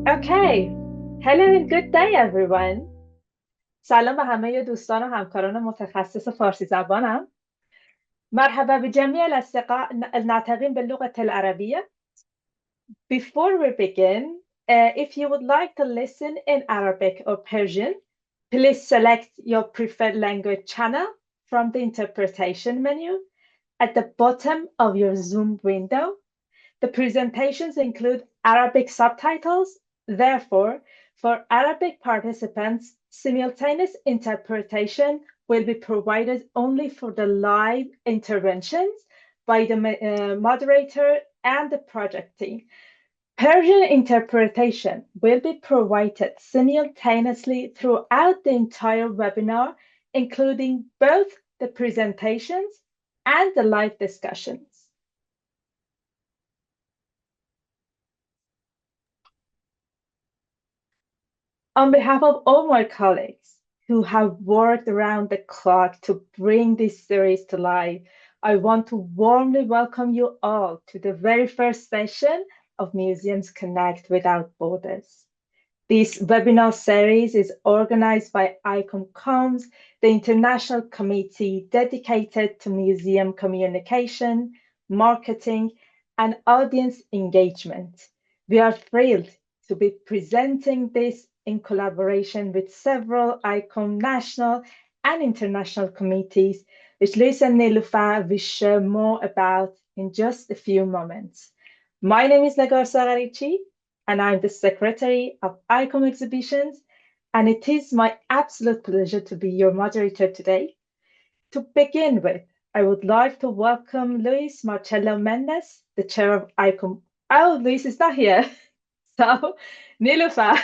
Okay. Hello and good day everyone. سلام به همه دوستان و همکاران متخصص فارسی زبانم. مرحبا بجميع الأصدقاء الناطقين باللغة العربية. Before we begin, if you would like to listen in Arabic or Persian, please select your preferred language channel from the interpretation menu at the bottom of your Zoom window. The presentations include Arabic subtitles. Therefore, for Arabic participants, simultaneous interpretation will be provided only for the live interventions by the moderator and the project team. Persian interpretation will be provided simultaneously throughout the entire webinar, including both the presentations and the live discussions. On behalf of all my colleagues who have worked around the clock to bring this series to life, I want to warmly welcome you all to the very first session of Museums Connect Without Borders. This webinar series is organized by ICOM SAREC, the international committee dedicated to museum communication, marketing, and audience engagement. We are thrilled to be presenting this in collaboration with several ICOM national and international committees, which Luis and Niloufer will share more about in just a few moments. My name is Negar Sagharichi, and I'm the Secretary of ICOM Exhibitions, and it is my absolute pleasure to be your moderator today. To begin with, I would like to welcome Luis Marcello Mendes, the chair of ICOM. Oh, Luis is not here. So, Niloufer,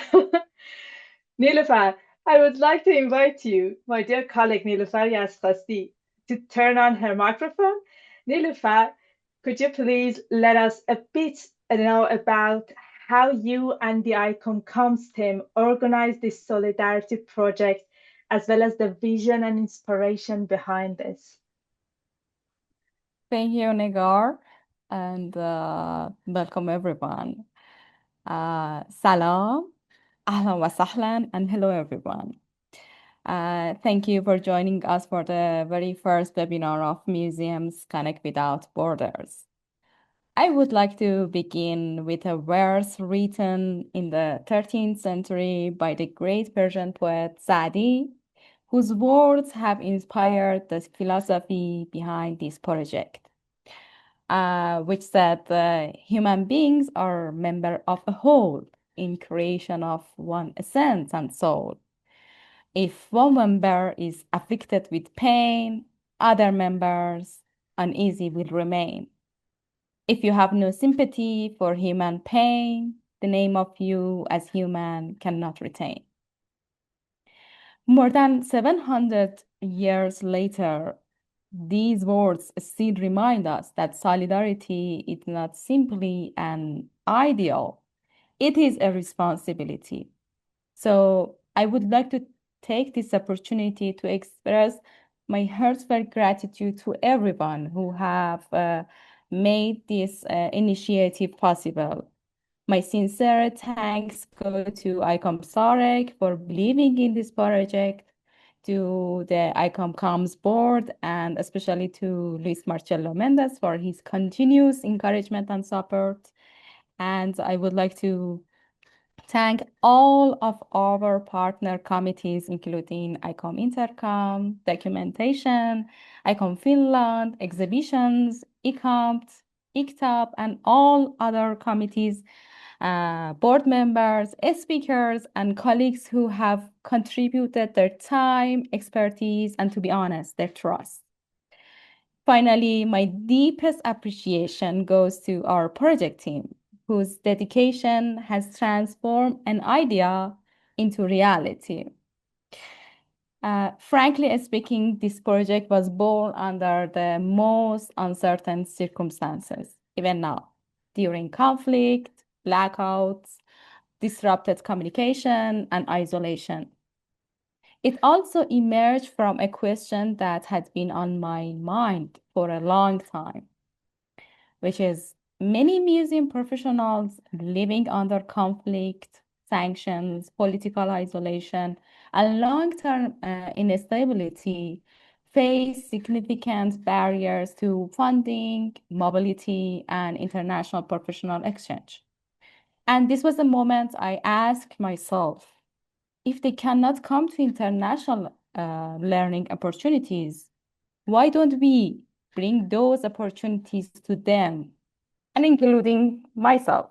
Niloufer, I would like to invite you, my dear colleague Niloufer Yazkhasti, to turn on her microphone. Niloufer, could you please let us a bit know about how you and the ICOM Comms team organized this solidarity project, as well as the vision and inspiration behind this? Thank you, Negar, and welcome everyone. Salam, ahlan wa sahlan, and hello everyone. Thank you for joining us for the very first webinar of Museums Connect Without Borders. I would like to begin with a verse written in the 13th century by the great Persian poet Sa'di, whose words have inspired the philosophy behind this project. Which said human beings are members of a whole in creation of one essence and soul. If one member is afflicted with pain, other members uneasy will remain. If you have no sympathy for human pain, the name of you as human cannot retain. More than 700 years later, these words still remind us that solidarity is not simply an ideal, it is a responsibility. So I would like to take this opportunity to express my heartfelt gratitude to everyone who have made this initiative possible. My sincere thanks go to ICOM SAREC for believing in this project, to the ICOM Comms board, and especially to Luis Marcello Mendes for his continuous encouragement and support. And I would like to thank all of our partner committees, including ICOM Intercom, Documentation, ICOM Finland, Exhibitions, ICOMT, ICTAP, and all other committees, board members, speakers, and colleagues who have contributed their time, expertise, and to be honest, their trust. Finally, my deepest appreciation goes to our project team, whose dedication has transformed an idea into reality. Frankly speaking, this project was born under the most uncertain circumstances, even now, during conflict, blackouts, disrupted communication, and isolation. It also emerged from a question that had been on my mind for a long time, which is many museum professionals living under conflict sanctions, political isolation, and long-term instability face significant barriers to funding, mobility, and international professional exchange. And this was the moment I asked myself, if they cannot come to international learning opportunities, why don't we bring those opportunities to them, and including myself?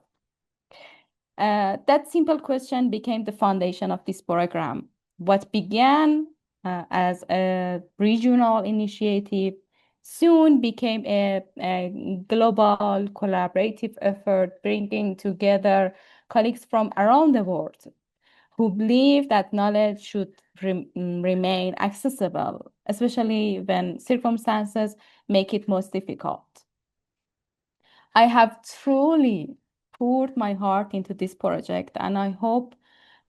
That simple question became the foundation of this program. What began as a regional initiative soon became a global collaborative effort, bringing together colleagues from around the world who believe that knowledge should remain accessible, especially when circumstances make it most difficult. I have truly poured my heart into this project, and I hope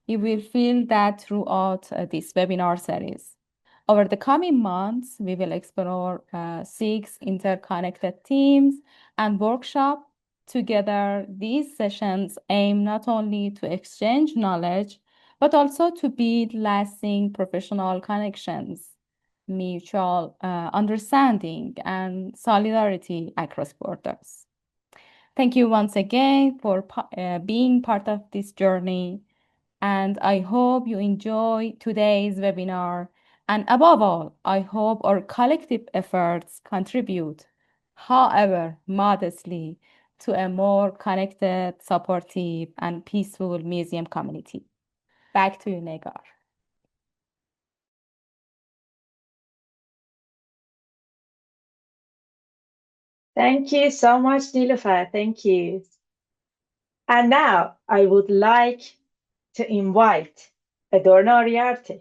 you will feel that throughout this webinar series. Over the coming months, we will explore 6 interconnected themes and workshops. Together, these sessions aim not only to exchange knowledge, but also to build lasting professional connections, mutual understanding, and solidarity across borders. Thank you once again for being part of this journey, and I hope you enjoy today's webinar. And above all, I hope our collective efforts contribute, however modestly, to a more connected, supportive, and peaceful museum community. Back to you, Negar. Thank you so much, Niloufar. Thank you. And now I would like to invite Õriarti,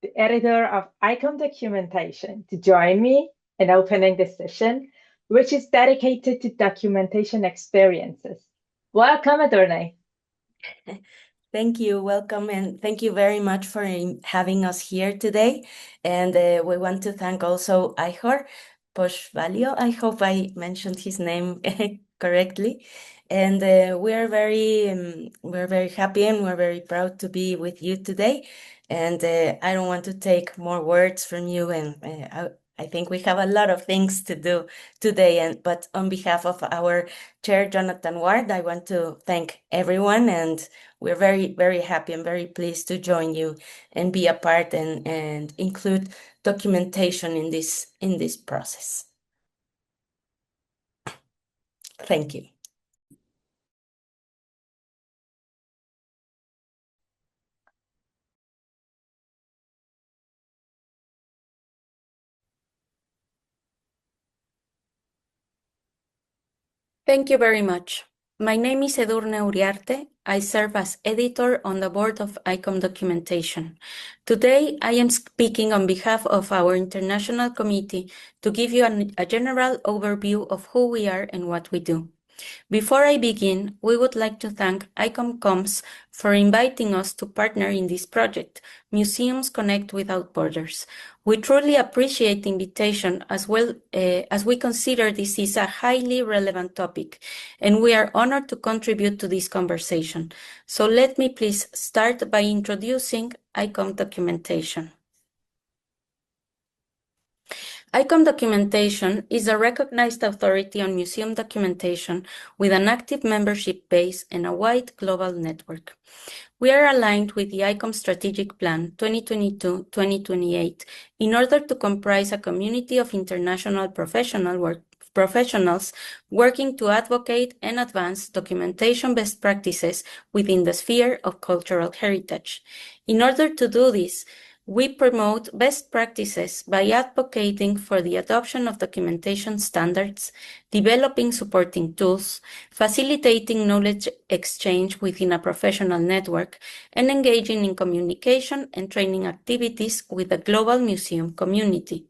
the editor of ICOM Documentation, to join me in opening this session, which is dedicated to documentation experiences. Welcome, Edorni. Thank you, welcome, and thank you very much for having us here today. And we want to thank also Íehor Bóshifáillo. I hope I mentioned his name correctly. And we're very happy and we're very proud to be with you today. And I don't want to take more words from you, and I think we have a lot of things to do today. But on behalf of our chair, Jonathan Ward, I want to thank everyone, and we're very, very happy and very pleased to join you and be a part and include documentation in this process. Thank you. Thank you very much. My name is Íehor. I serve as editor on the board of ICOM Documentation. Today, I am speaking on behalf of our international committee to give you a general overview of who we are and what we do. Before I begin, we would like to thank ICOM Coms for inviting us to partner in this project, Museums Connect Without Borders. We truly appreciate the invitation, as well as we consider this is a highly relevant topic, and we are honored to contribute to this conversation. So let me please start by introducing ICOM Documentation. ICOM Documentation is a recognized authority on museum documentation with an active membership base and a wide global network. We are aligned with the ICOM Strategic Plan 2022-2028 in order to comprise a community of international professionals working to advocate and advance documentation best practices within the sphere of cultural heritage. In order to do this, we promote best practices by advocating for the adoption of documentation standards, developing supporting tools, facilitating knowledge exchange within a professional network, and engaging in communication and training activities with the global museum community.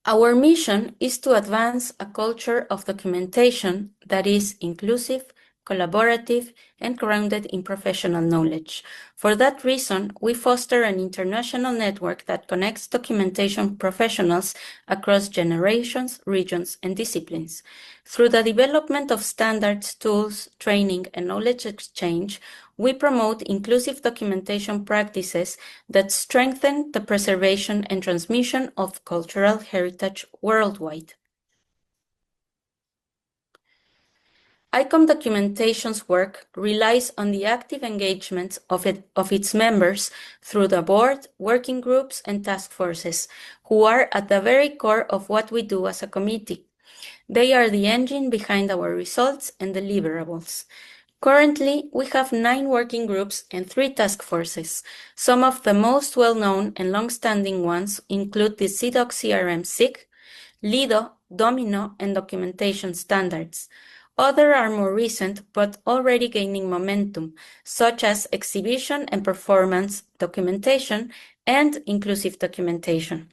Our mission is to advance a culture of documentation that is inclusive, collaborative, and grounded in professional knowledge. For that reason, we foster an international network that connects documentation professionals across generations, regions, and disciplines. Through the development of standards, tools, training, and knowledge exchange, we promote inclusive documentation practices that strengthen the preservation and transmission of cultural heritage worldwide. ICOM Documentation's work relies on the active engagement of its members through the board, working groups, and task forces, who are at the very core of what we do as a committee. They are the engine behind our results and deliverables. Currently, we have 9 working groups and 3 task forces. Some of the most well-known and long-standing ones include the CDOC CRM SIG, LIDO, Domino, and documentation standards. Others are more recent but already gaining momentum, such as exhibition and performance documentation and inclusive documentation.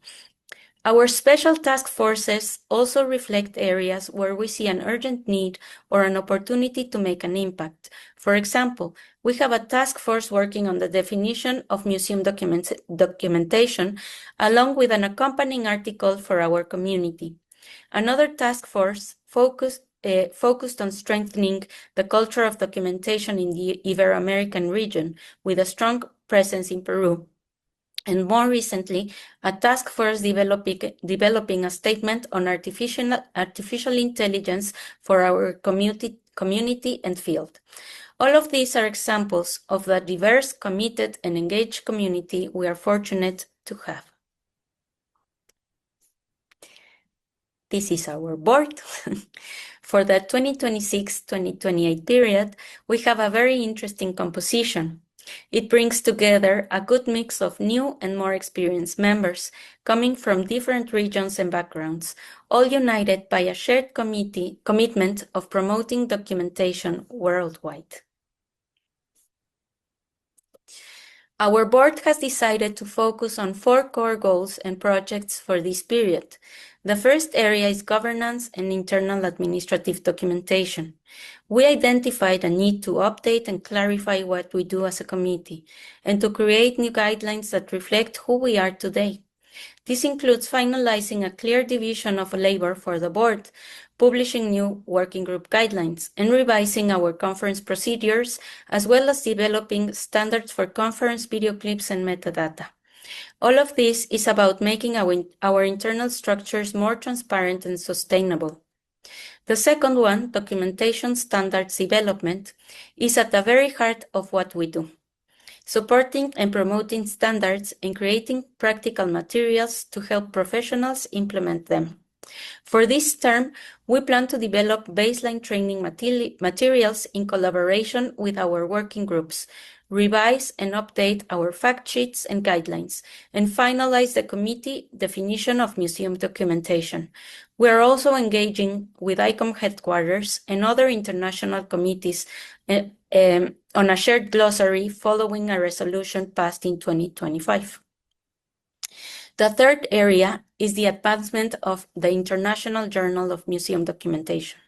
Our special task forces also reflect areas where we see an urgent need or an opportunity to make an impact. For example, we have a task force working on the definition of museum documentation, along with an accompanying article for our community. Another task force focused on strengthening the culture of documentation in the Ibero-American region, with a strong presence in Peru. And more recently, a task force developing a statement on artificial intelligence for our community and field. All of these are examples of the diverse, committed, and engaged community we are fortunate to have. This is our board. For the 2026-2028 period, we have a very interesting composition. It brings together a good mix of new and more experienced members coming from different regions and backgrounds, all united by a shared commitment of promoting documentation worldwide. Our board has decided to focus on 4 core goals and projects for this period. The first area is governance and internal administrative documentation. We identified a need to update and clarify what we do as a committee, and to create new guidelines that reflect who we are today. This includes finalizing a clear division of labor for the board, publishing new working group guidelines, and revising our conference procedures, as well as developing standards for conference video clips and metadata. All of this is about making our internal structures more transparent and sustainable. The second one, documentation standards development, is at the very heart of what we do, supporting and promoting standards and creating practical materials to help professionals implement them. For this term, we plan to develop baseline training materials in collaboration with our working groups, revise and update our fact sheets and guidelines, and finalize the committee definition of museum documentation. We are also engaging with ICOM headquarters and other international committees on a shared glossary following a resolution passed in 2025. The third area is the advancement of the International Journal of Museum Documentation.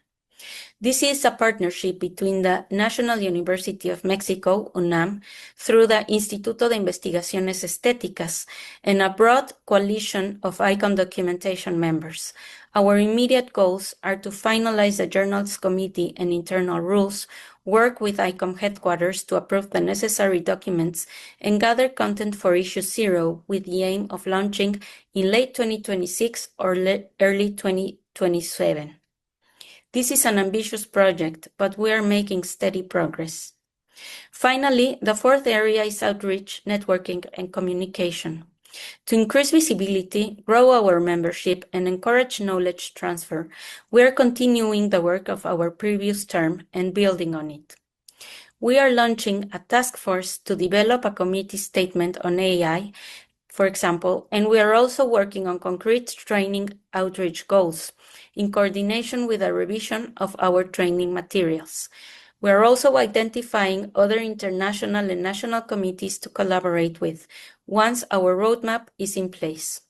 This is a partnership between the National University of Mexico, UNAM, through the Instituto de Investigaciones Estéticas, and a broad coalition of ICOM documentation members. Our immediate goals are to finalize the journal's committee and internal rules, work with ICOM headquarters to approve the necessary documents, and gather content for issue 0 with the aim of launching in late 2026 or early 2027. This is an ambitious project, but we are making steady progress. Finally, the fourth area is outreach, networking, and communication. To increase visibility, grow our membership, and encourage knowledge transfer, we are continuing the work of our previous term and building on it. We are launching a task force to develop a committee statement on AI, for example, and we are also working on concrete training outreach goals in coordination with a revision of our training materials. We are also identifying other international and national committees to collaborate with once our roadmap is in place.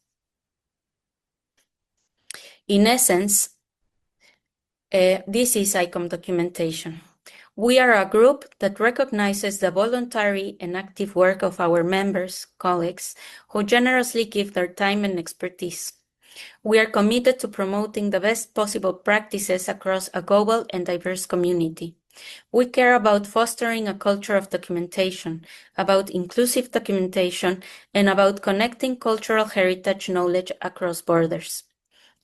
In essence, this is ICOM documentation. We are a group that recognizes the voluntary and active work of our members, colleagues, who generously give their time and expertise. We are committed to promoting the best possible practices across a global and diverse community. We care about fostering a culture of documentation, about inclusive documentation, and about connecting cultural heritage knowledge across borders.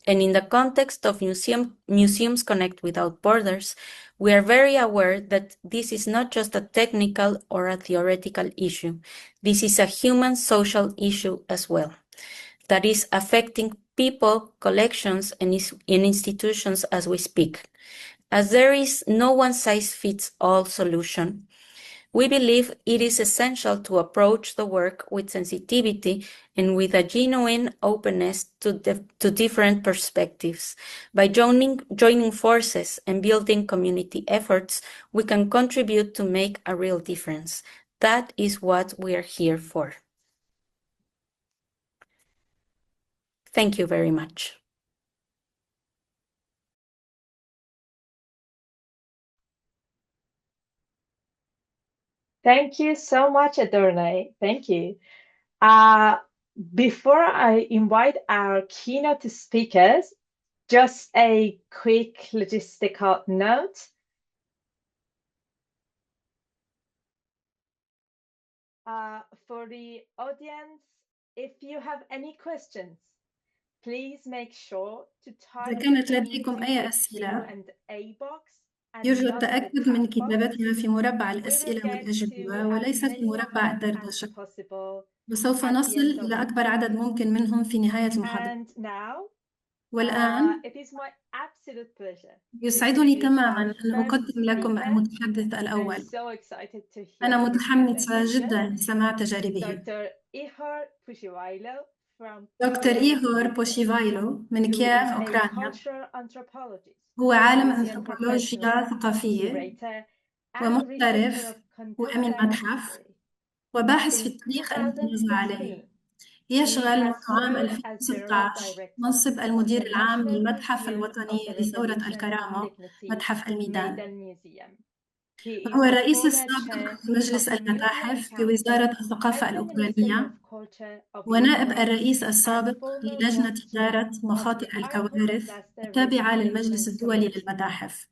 And in the context of Museums Connect Without Borders, we are very aware that this is not just a technical or a theoretical issue. This is a human social issue as well, that is affecting people, collections, and institutions as we speak. As there is no one-size-fits-all solution, we believe it is essential to approach the work with sensitivity and with a genuine openness to different perspectives. By joining forces and building community efforts, we can contribute to make a real difference. That is what we are here for. Thank you very much. Thank you so much, Ídorni. Thank you. Before I invite our keynote speakers, just a quick logistical note. For the audience, if you have any questions, please make sure to type إذا كانت them لديكم into أي the أسئلة Q&A box and يرجى not the التأكد من chat box. كتابتها في مربع We will الأسئلة get to والأجوبة as وليس في many of مربع them as الدردشة، possible وسوف at the نصل end of إلى the أكبر عدد talk. ممكن منهم في نهاية المحاضرة. And now, والآن it is my absolute pleasure to يسعدني introduce our تماماً أن first أقدم لكم speaker. المتحدث I'm الأول. so excited to hear أنا his متحمسة presentation. جداً لسماع تجاربه. Dr. إيهور بوشيفايلو from دكتور Kiev, إيهور Ukraine, بوشيفايلو من who كييف، is a أوكرانيا. cultural anthropologist, هو عالم museum أنثروبولوجيا professional, ثقافية curator, and researcher ومحترف of وأمين contemporary متحف history. وباحث في Since التاريخ المتنازع عليه. 2016, يشغل he منذ has عام served as the role 2016 director منصب of المدير the العام National للمتحف Museum of الوطني the لثورة Revolution and الكرامة Dignity, متحف الميدان، Maidan Museum. He is وهو the الرئيس former السابق chair لمجلس of Museum المتاحف في Council وزارة الثقافة at the Ministry الأوكرانية، of Culture of ونائب Ukraine, الرئيس and السابق former للجنة world chair إدارة of مخاطر the Archive الكوارث Disaster Risk التابعة للمجلس Management الدولي Committee. للمتاحف.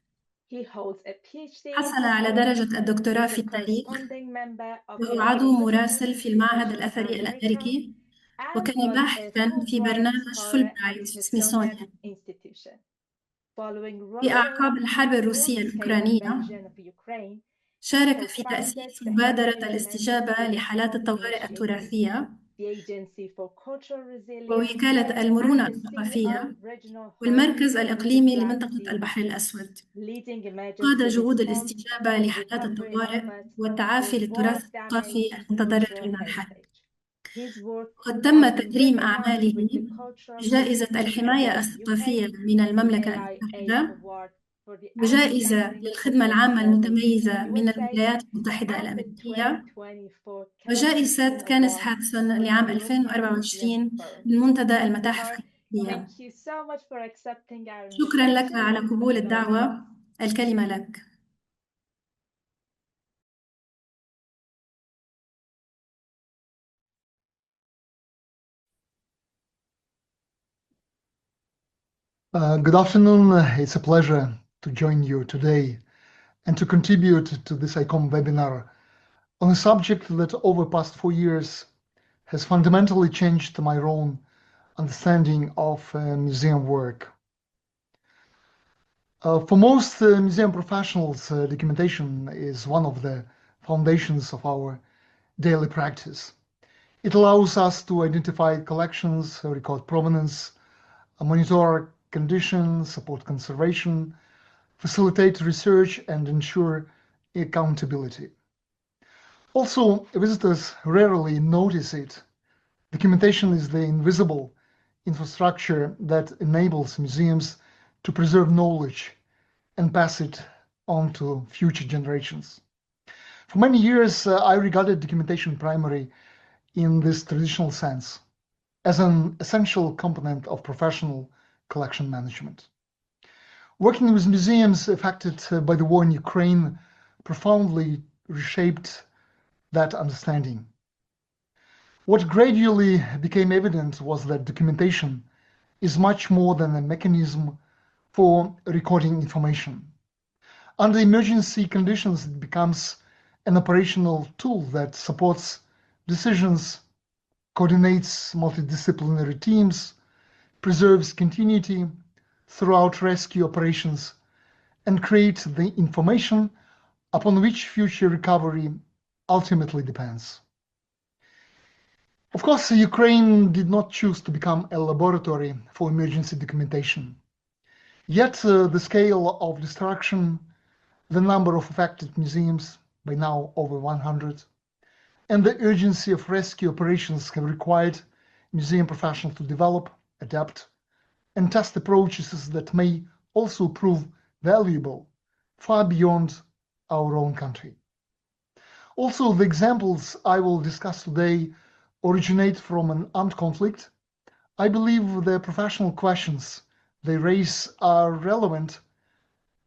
He holds a PhD in حصل على history, درجة الدكتوراه is a في التاريخ، corresponding member of وهو the عضو Geological مراسل في المعهد Institution of الأثري America, الأمريكي، and وكان was a باحثاً في Fulbright برنامج scholar at the فولبرايت في Smithsonian سميثسونيان. Institution. Following في أعقاب Russia's الحرب الروسية full-scale الأوكرانية invasion of Ukraine, he شارك في co-founded تأسيس the مبادرة Heritage الاستجابة Management لحالات الطوارئ Initiative, التراثية the Agency for Cultural Resilience, ووكالة المرونة and the CEO الثقافية of Regional Hub والمركز for the الإقليمي Black لمنطقة Sea البحر region, الأسود. leading قاد emergency جهود response الاستجابة and لحالات recovery الطوارئ efforts والتعافي for للتراث الثقافي war-damaged المتضرر cultural المنحل. heritage. His work وقد تم has been تكريم recognized أعماله with the Cultural بجائزة Heritage الحماية Award UK, الثقافية من the المملكة AIA المتحدة Award for the وجائزة Outstanding للخدمة Public العامة Service in the المتميزة من USA, الولايات المتحدة and the الأمريكية 2024 Kenneth وجائزة Hudson كانس Award هاتسون from لعام European Museum 2024 Forum. من منتدى المتاحف Ihor, الأوروبية. thank you so much for accepting our شكرا لك invitation. على The قبول floor is الدعوة. yours. الكلمة لك. Good afternoon. It's a pleasure to join you today and to contribute to this ICOM webinar on a subject that over the past 4 years has fundamentally changed my own understanding of museum work. For most museum professionals, documentation is one of the foundations of our daily practice. It allows us to identify collections, record provenance, monitor condition, support conservation, facilitate research, and ensure accountability. Also, visitors rarely notice it. Documentation is the invisible infrastructure that enables museums to preserve knowledge and pass it on to future generations. For many years, I regarded documentation primarily in this traditional sense, as an essential component of professional collection management. Working with museums affected by the war in Ukraine profoundly reshaped that understanding. What gradually became evident was that documentation is much more than a mechanism for recording information. Under emergency conditions, it becomes an operational tool that supports decisions, coordinates multidisciplinary teams, preserves continuity throughout rescue operations, and creates the information upon which future recovery ultimately depends. Of course, Ukraine did not choose to become a laboratory for emergency documentation. Yet the scale of destruction, the number of affected museums, by now over 100, and the urgency of rescue operations have required museum professionals to develop, adapt, and test approaches that may also prove valuable far beyond our own country. Also, the examples I will discuss today originate from an armed conflict. I believe the professional questions they raise are relevant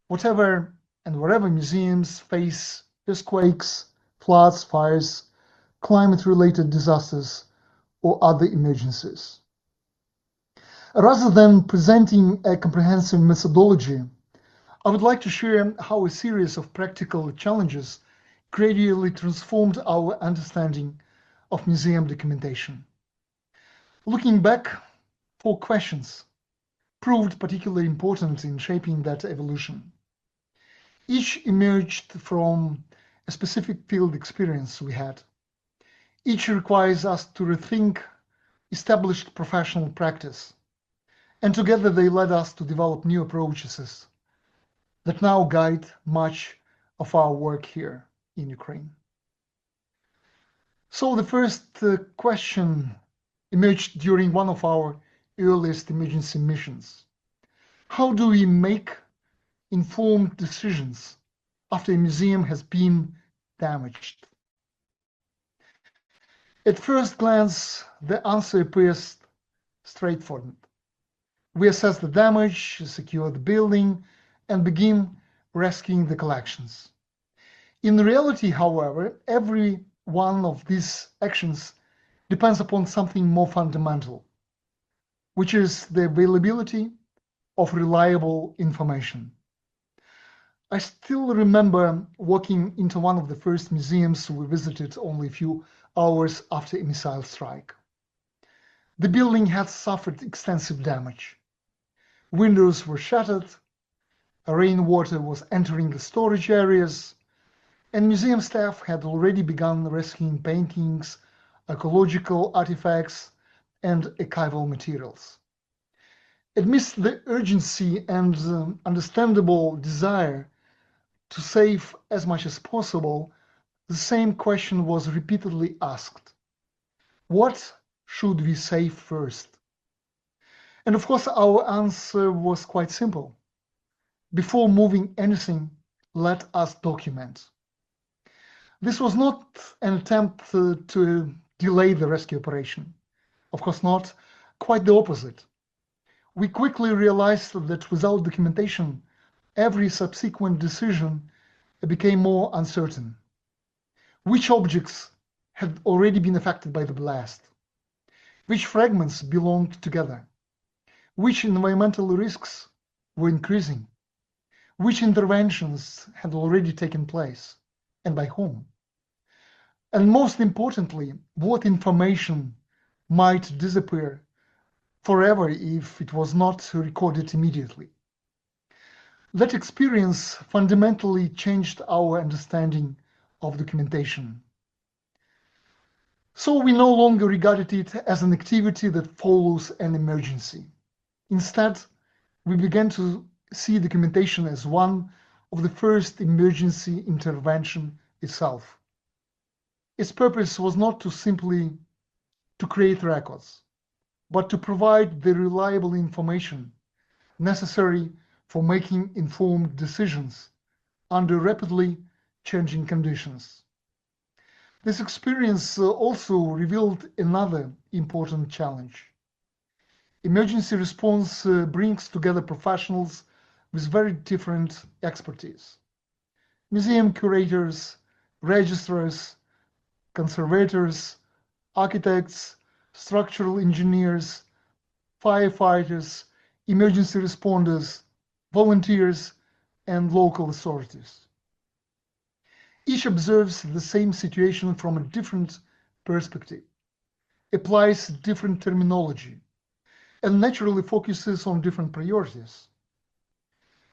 whatever and wherever museums face earthquakes, floods, fires, climate-related disasters, or other emergencies. Rather than presenting a comprehensive methodology, I would like to share how a series of practical challenges gradually transformed our understanding of museum documentation. Looking back, 4 questions proved particularly important in shaping that evolution. Each emerged from a specific field experience we had. Each requires us to rethink established professional practice, and together they led us to develop new approaches that now guide much of our work here in Ukraine. So the first question emerged during one of our earliest emergency missions. How do we make informed decisions after a museum has been damaged? At first glance, the answer appears straightforward. We assess the damage, secure the building, and begin rescuing the collections. In reality, however, every one of these actions depends upon something more fundamental, which is the availability of reliable information. I still remember walking into one of the first museums we visited only a few hours after a missile strike. The building had suffered extensive damage. Windows were shattered, rainwater was entering the storage areas, and museum staff had already begun rescuing paintings, archaeological artifacts, and archival materials. Amidst the urgency and understandable desire to save as much as possible, the same question was repeatedly asked. What should we save first? And of course, our answer was quite simple. Before moving anything, let us document. This was not an attempt to delay the rescue operation. Of course not, quite the opposite. We quickly realized that without documentation, every subsequent decision became more uncertain. Which objects had already been affected by the blast? Which fragments belonged together? Which environmental risks were increasing? Which interventions had already taken place, and by whom? And most importantly, what information might disappear forever if it was not recorded immediately? That experience fundamentally changed our understanding of documentation. So we no longer regarded it as an activity that follows an emergency. Instead, we began to see documentation as one of the first emergency intervention itself. Its purpose was not to simply to create records, but to provide the reliable information necessary for making informed decisions under rapidly changing conditions. This experience also revealed another important challenge. Emergency response brings together professionals with very different expertise. museum curators, registrars, conservators, architects, structural engineers, firefighters, emergency responders, volunteers, and local authorities. Each observes the same situation from a different perspective, applies different terminology, and naturally focuses on different priorities.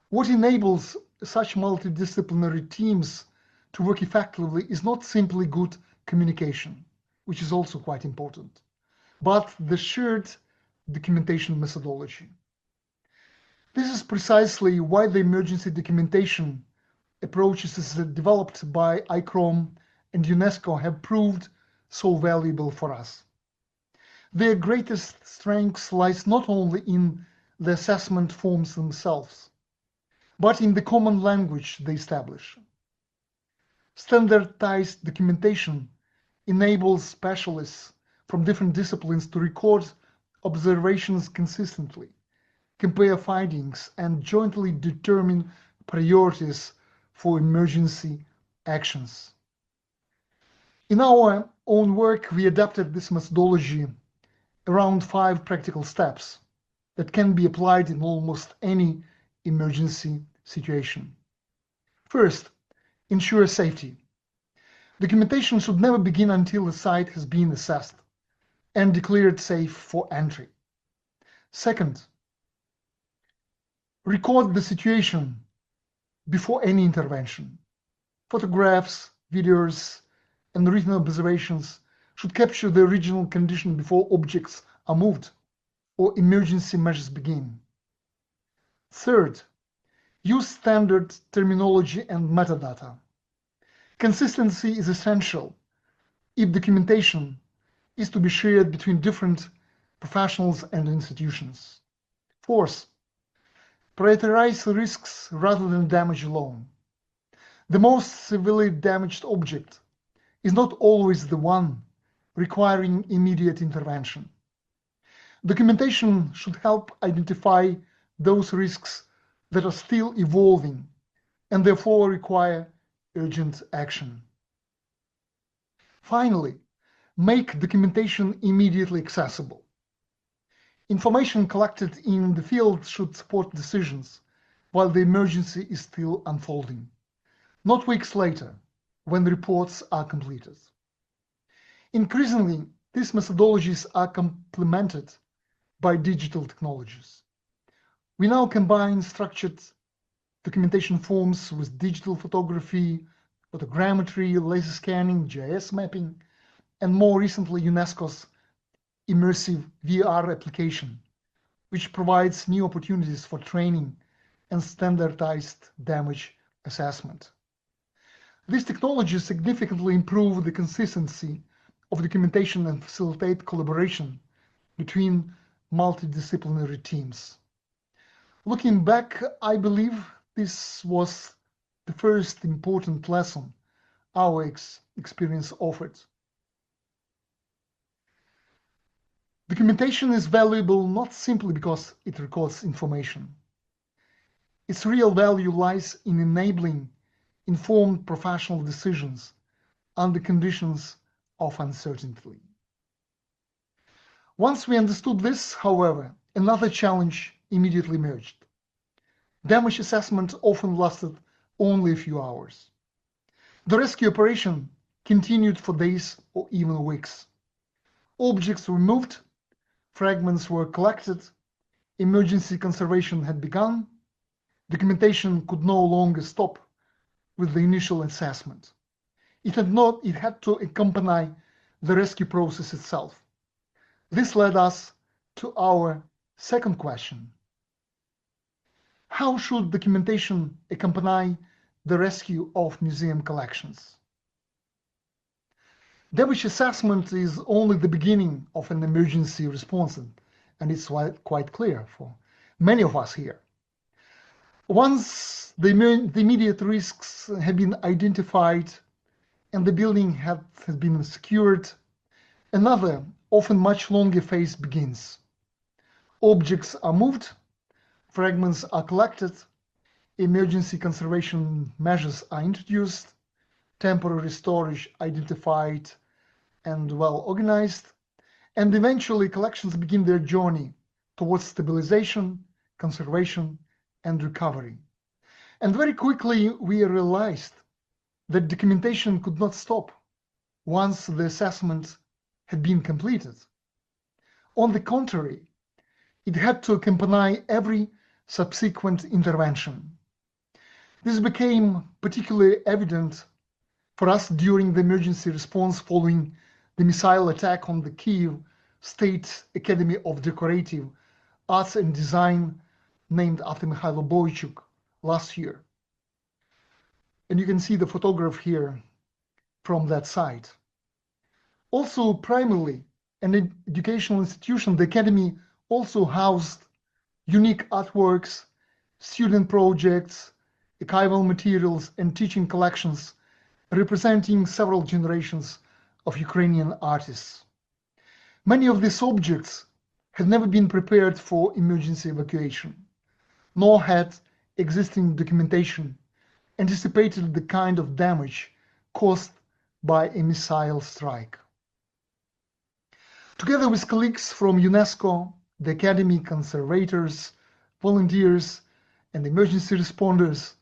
What enables such multidisciplinary teams to work effectively is not simply good communication, which is also quite important, but the shared documentation methodology. This is precisely why the emergency documentation approaches developed by ICOM and UNESCO have proved so valuable for us. Their greatest strength lies not only in the assessment forms themselves, but in the common language they establish. Standardized documentation enables specialists from different disciplines to record observations consistently, compare findings, and jointly determine priorities for emergency actions. In our own work, we adapted this methodology around 5 practical steps that can be applied in almost any emergency situation. First, ensure safety. Documentation should never begin until the site has been assessed and declared safe for entry. Second, record the situation before any intervention. Photographs, videos, and written observations should capture the original condition before objects are moved or emergency measures begin. Third, use standard terminology and metadata. Consistency is essential if documentation is to be shared between different professionals and institutions. Fourth, prioritize risks rather than damage alone. The most severely damaged object is not always the one requiring immediate intervention. Documentation should help identify those risks that are still evolving and therefore require urgent action. Finally, make documentation immediately accessible. Information collected in the field should support decisions while the emergency is still unfolding, not weeks later when reports are completed. Increasingly, these methodologies are complemented by digital technologies. We now combine structured documentation forms with digital photography, photogrammetry, laser scanning, GIS mapping, and more recently UNESCO's immersive VR application, which provides new opportunities for training and standardized damage assessment. These technologies significantly improve the consistency of documentation and facilitate collaboration between multidisciplinary teams. Looking back, I believe this was the first important lesson our experience offered. Documentation is valuable not simply because it records information. Its real value lies in enabling informed professional decisions under conditions of uncertainty. Once we understood this, however, another challenge immediately emerged. Damage assessment often lasted only a few hours. The rescue operation continued for days or even weeks. Objects were moved, fragments were collected, emergency conservation had begun, documentation could no longer stop with the initial assessment. It had to accompany the rescue process itself. This led us to our second question. How should documentation accompany the rescue of museum collections? Damage assessment is only the beginning of an emergency response, and it's quite clear for many of us here. Once the immediate risks have been identified and the building has been secured, another, often much longer phase begins. Objects are moved, fragments are collected, emergency conservation measures are introduced, temporary storage identified and well organized, and eventually collections begin their journey towards stabilization, conservation, and recovery. And very quickly, we realized that documentation could not stop once the assessment had been completed. On the contrary, it had to accompany every subsequent intervention. This became particularly evident for us during the emergency response following the missile attack on the Kyiv State Academy of Decorative Arts and Design, named after Mikhailo Boychuk, last year. And you can see the photograph here from that site. Also, primarily an educational institution, the Academy also housed unique artworks, student projects, archival materials, and teaching collections representing several generations of Ukrainian artists. Many of these objects had never been prepared for emergency evacuation, nor had existing documentation anticipated the kind of damage caused by a missile strike. Together with colleagues from UNESCO, the Academy, conservators, volunteers, and emergency responders,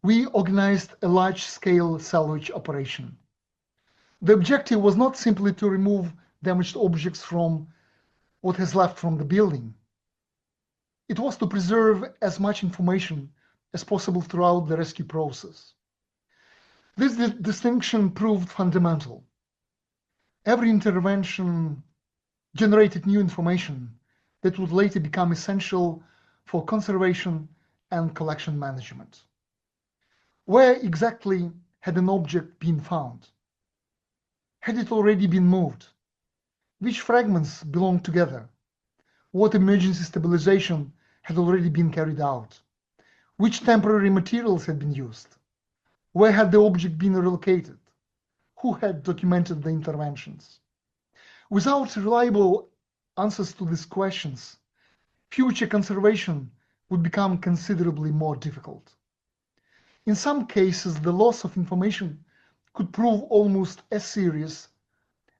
we organized a large-scale salvage operation. The objective was not simply to remove damaged objects from what has left from the building. It was to preserve as much information as possible throughout the rescue process. This distinction proved fundamental. Every intervention generated new information that would later become essential for conservation and collection management. Where exactly had an object been found? Had it already been moved? Which fragments belonged together? What emergency stabilization had already been carried out? Which temporary materials had been used? Where had the object been relocated? Who had documented the interventions? Without reliable answers to these questions, future conservation would become considerably more difficult. In some cases, the loss of information could prove almost as serious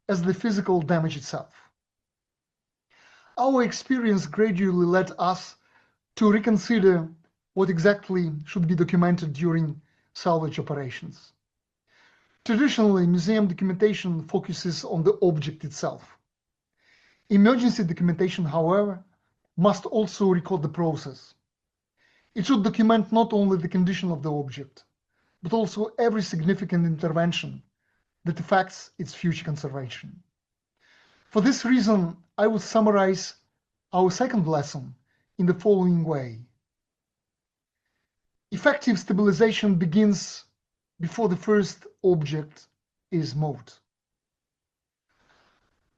as the physical damage itself. Our experience gradually led us to reconsider what exactly should be documented during salvage operations. Traditionally, museum documentation focuses on the object itself. Emergency documentation, however, must also record the process. It should document not only the condition of the object, but also every significant intervention that affects its future conservation. For this reason, I would summarize our second lesson in the following way. Effective stabilization begins before the first object is moved.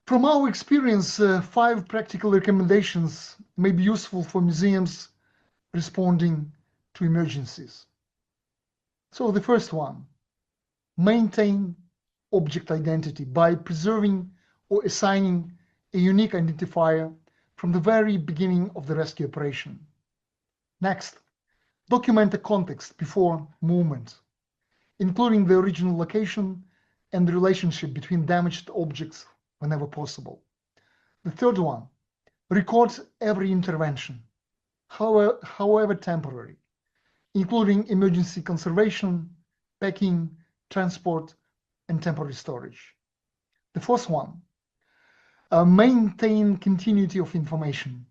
From our experience, 5 practical recommendations may be useful for museums responding to emergencies. So the first one, maintain object identity by preserving or assigning a unique identifier from the very beginning of the rescue operation. Next, document the context before movement, including the original location and the relationship between damaged objects whenever possible. The third one, record every intervention, however temporary, including emergency conservation, packing, transport, and temporary storage. The fourth one, maintain continuity of information,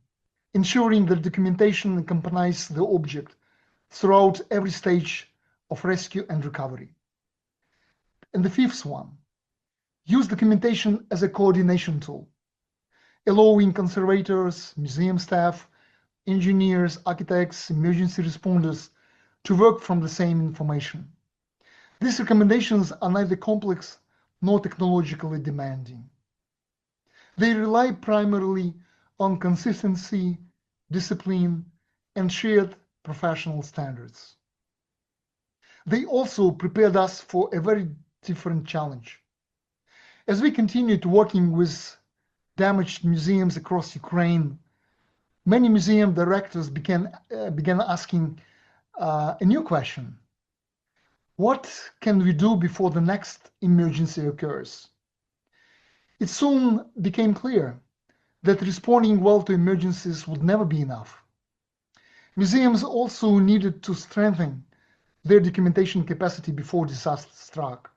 ensuring that documentation accompanies the object throughout every stage of rescue and recovery. And the fifth one, use documentation as a coordination tool, allowing conservators, museum staff, engineers, architects, emergency responders to work from the same information. These recommendations are neither complex nor technologically demanding. They rely primarily on consistency, discipline, and shared professional standards. They also prepared us for a very different challenge. As we continued working with damaged museums across Ukraine, many museum directors began asking a new question. What can we do before the next emergency occurs? It soon became clear that responding well to emergencies would never be enough. Museums also needed to strengthen their documentation capacity before disaster struck.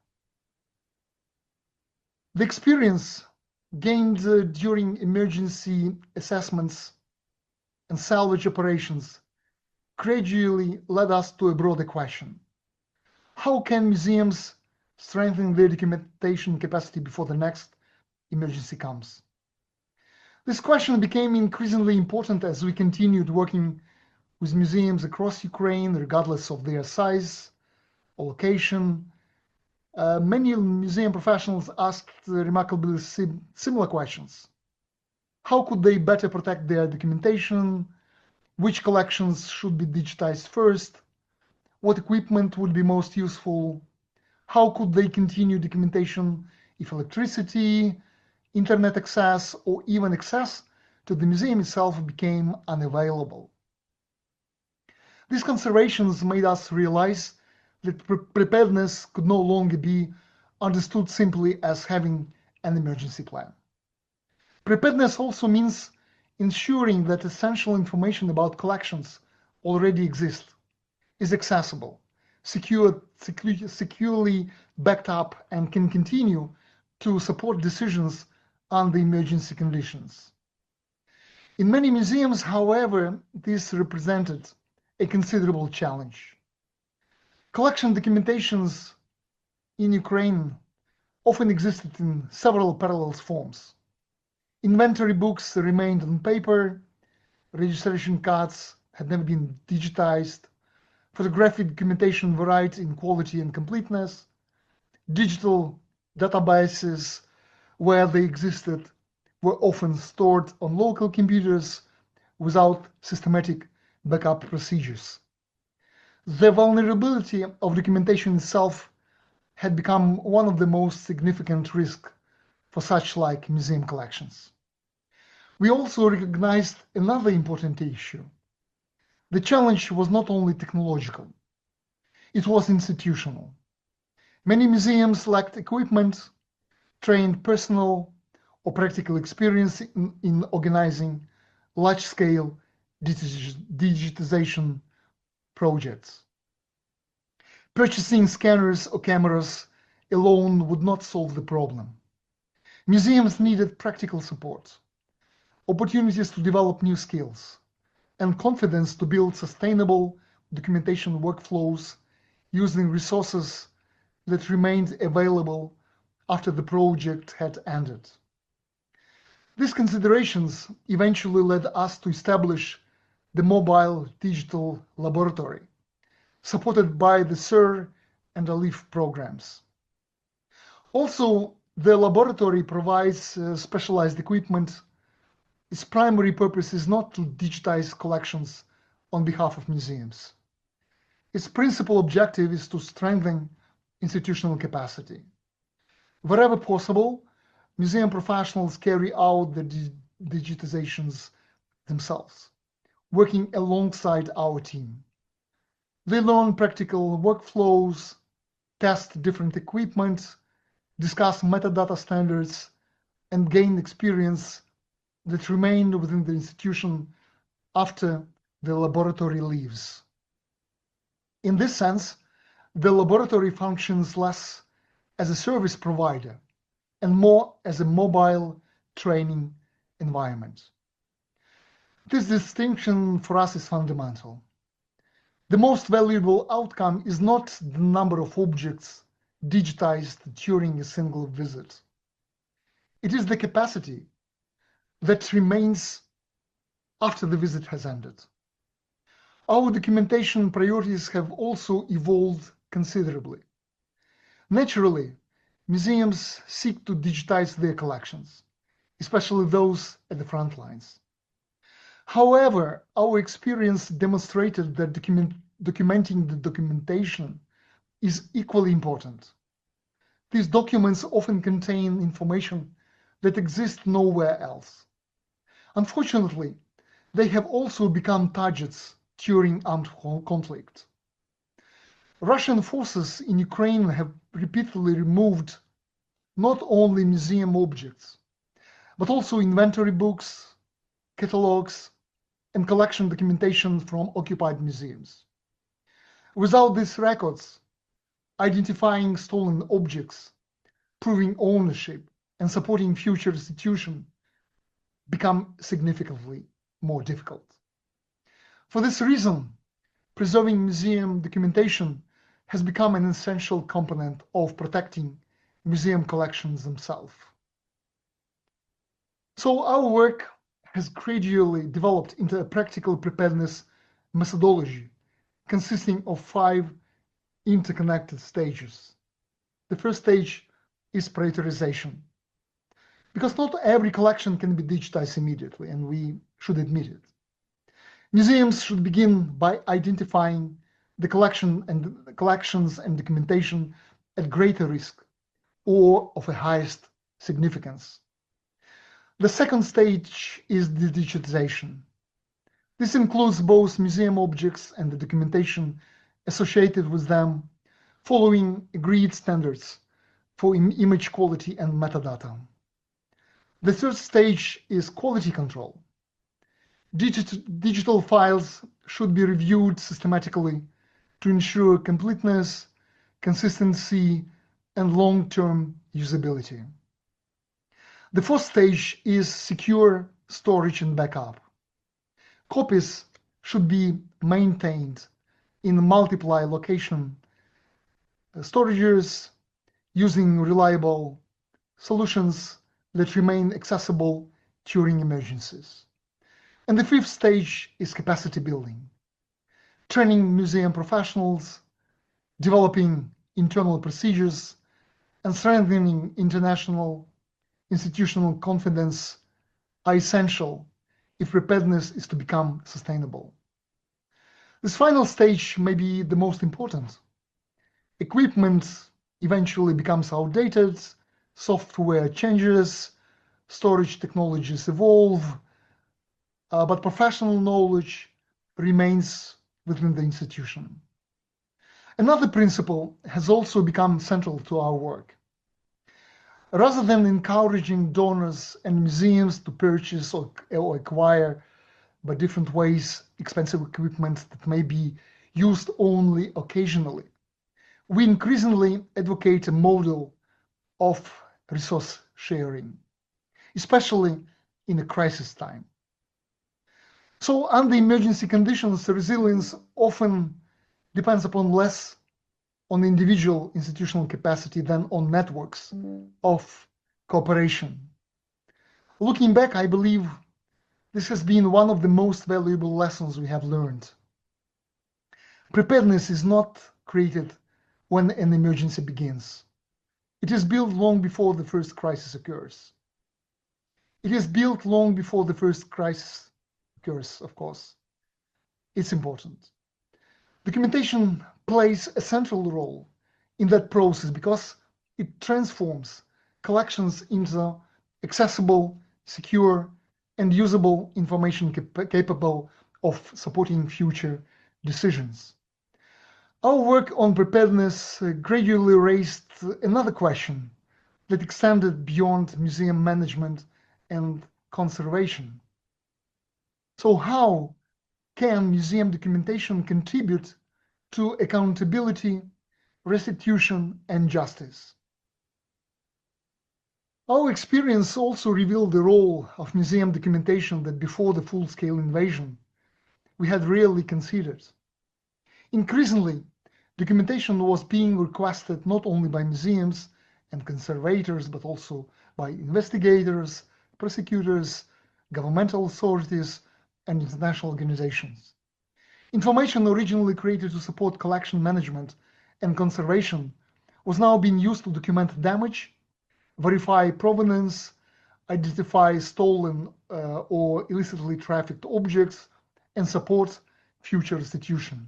The experience gained during emergency assessments and salvage operations gradually led us to a broader question. How can museums strengthen their documentation capacity before the next emergency comes? This question became increasingly important as we continued working with museums across Ukraine, regardless of their size or location. Many museum professionals asked remarkably similar questions. How could they better protect their documentation? Which collections should be digitized first? What equipment would be most useful? How could they continue documentation if electricity, internet access, or even access to the museum itself became unavailable? These considerations made us realize that preparedness could no longer be understood simply as having an emergency plan. Preparedness also means ensuring that essential information about collections already exist, is accessible, securely backed up, and can continue to support decisions under emergency conditions. In many museums, however, this represented a considerable challenge. Collection documentations in Ukraine often existed in several parallel forms. Inventory books remained on paper, registration cards had never been digitized, photographic documentation varied in quality and completeness, digital databases where they existed were often stored on local computers without systematic backup procedures. The vulnerability of documentation itself had become one of the most significant risks for such like museum collections. We also recognized another important issue. The challenge was not only technological, it was institutional. Many museums lacked equipment, trained personnel, or practical experience in organizing large-scale digitization projects. Purchasing scanners or cameras alone would not solve the problem. Museums needed practical support, opportunities to develop new skills, and confidence to build sustainable documentation workflows using resources that remained available after the project had ended. These considerations eventually led us to establish the Mobile Digital Laboratory, supported by the SER and ALIF programs. Also, the laboratory provides specialized equipment. Its primary purpose is not to digitize collections on behalf of museums. Its principal objective is to strengthen institutional capacity. Wherever possible, museum professionals carry out the digitizations themselves, working alongside our team. They learn practical workflows, test different equipment, discuss metadata standards, and gain experience that remain within the institution after the laboratory leaves. In this sense, the laboratory functions less as a service provider and more as a mobile training environment. This distinction for us is fundamental. The most valuable outcome is not the number of objects digitized during a single visit. It is the capacity that remains after the visit has ended. Our documentation priorities have also evolved considerably. Naturally, museums seek to digitize their collections, especially those at the front lines. However, our experience demonstrated that documenting the documentation is equally important. These documents often contain information that exists nowhere else. Unfortunately, they have also become targets during armed conflict. Russian forces in Ukraine have repeatedly removed not only museum objects, but also inventory books, catalogs, and collection documentation from occupied museums. Without these records, identifying stolen objects, proving ownership, and supporting future restitution become significantly more difficult. For this reason, preserving museum documentation has become an essential component of protecting museum collections themselves. So our work has gradually developed into a practical preparedness methodology consisting of 5 interconnected stages. The first stage is prioritization, because not every collection can be digitized immediately, and we should admit it. Museums should begin by identifying the collections and documentation at greater risk or of a highest significance. The second stage is the digitization. This includes both museum objects and the documentation associated with them, following agreed standards for image quality and metadata. The third stage is quality control. Digital files should be reviewed systematically to ensure completeness, consistency, and long-term usability. The fourth stage is secure storage and backup. Copies should be maintained in multiple location storages using reliable solutions that remain accessible during emergencies. And the fifth stage is capacity building, training museum professionals, developing internal procedures, and strengthening international institutional confidence are essential if preparedness is to become sustainable. This final stage may be the most important. Equipment eventually becomes outdated, software changes, storage technologies evolve, but professional knowledge remains within the institution. Another principle has also become central to our work. Rather than encouraging donors and museums to purchase or acquire by different ways expensive equipment that may be used only occasionally, we increasingly advocate a model of resource sharing, especially in a crisis time. So under emergency conditions, resilience often depends upon less on individual institutional capacity than on networks of cooperation. Looking back, I believe this has been one of the most valuable lessons we have learned. Preparedness is not created when an emergency begins. It is built long before the first crisis occurs. It is built long before the first crisis occurs, of course. It's important. Documentation plays a central role in that process because it transforms collections into accessible, secure, and usable information capable of supporting future decisions. Our work on preparedness gradually raised another question that extended beyond museum management and conservation. So how can museum documentation contribute to accountability, restitution, and justice? Our experience also revealed the role of museum documentation that before the full-scale invasion, we had rarely considered. Increasingly, documentation was being requested not only by museums and conservators, but also by investigators, prosecutors, governmental authorities, and international organizations. Information originally created to support collection management and conservation was now being used to document damage, verify provenance, identify stolen or illicitly trafficked objects, and support future restitution.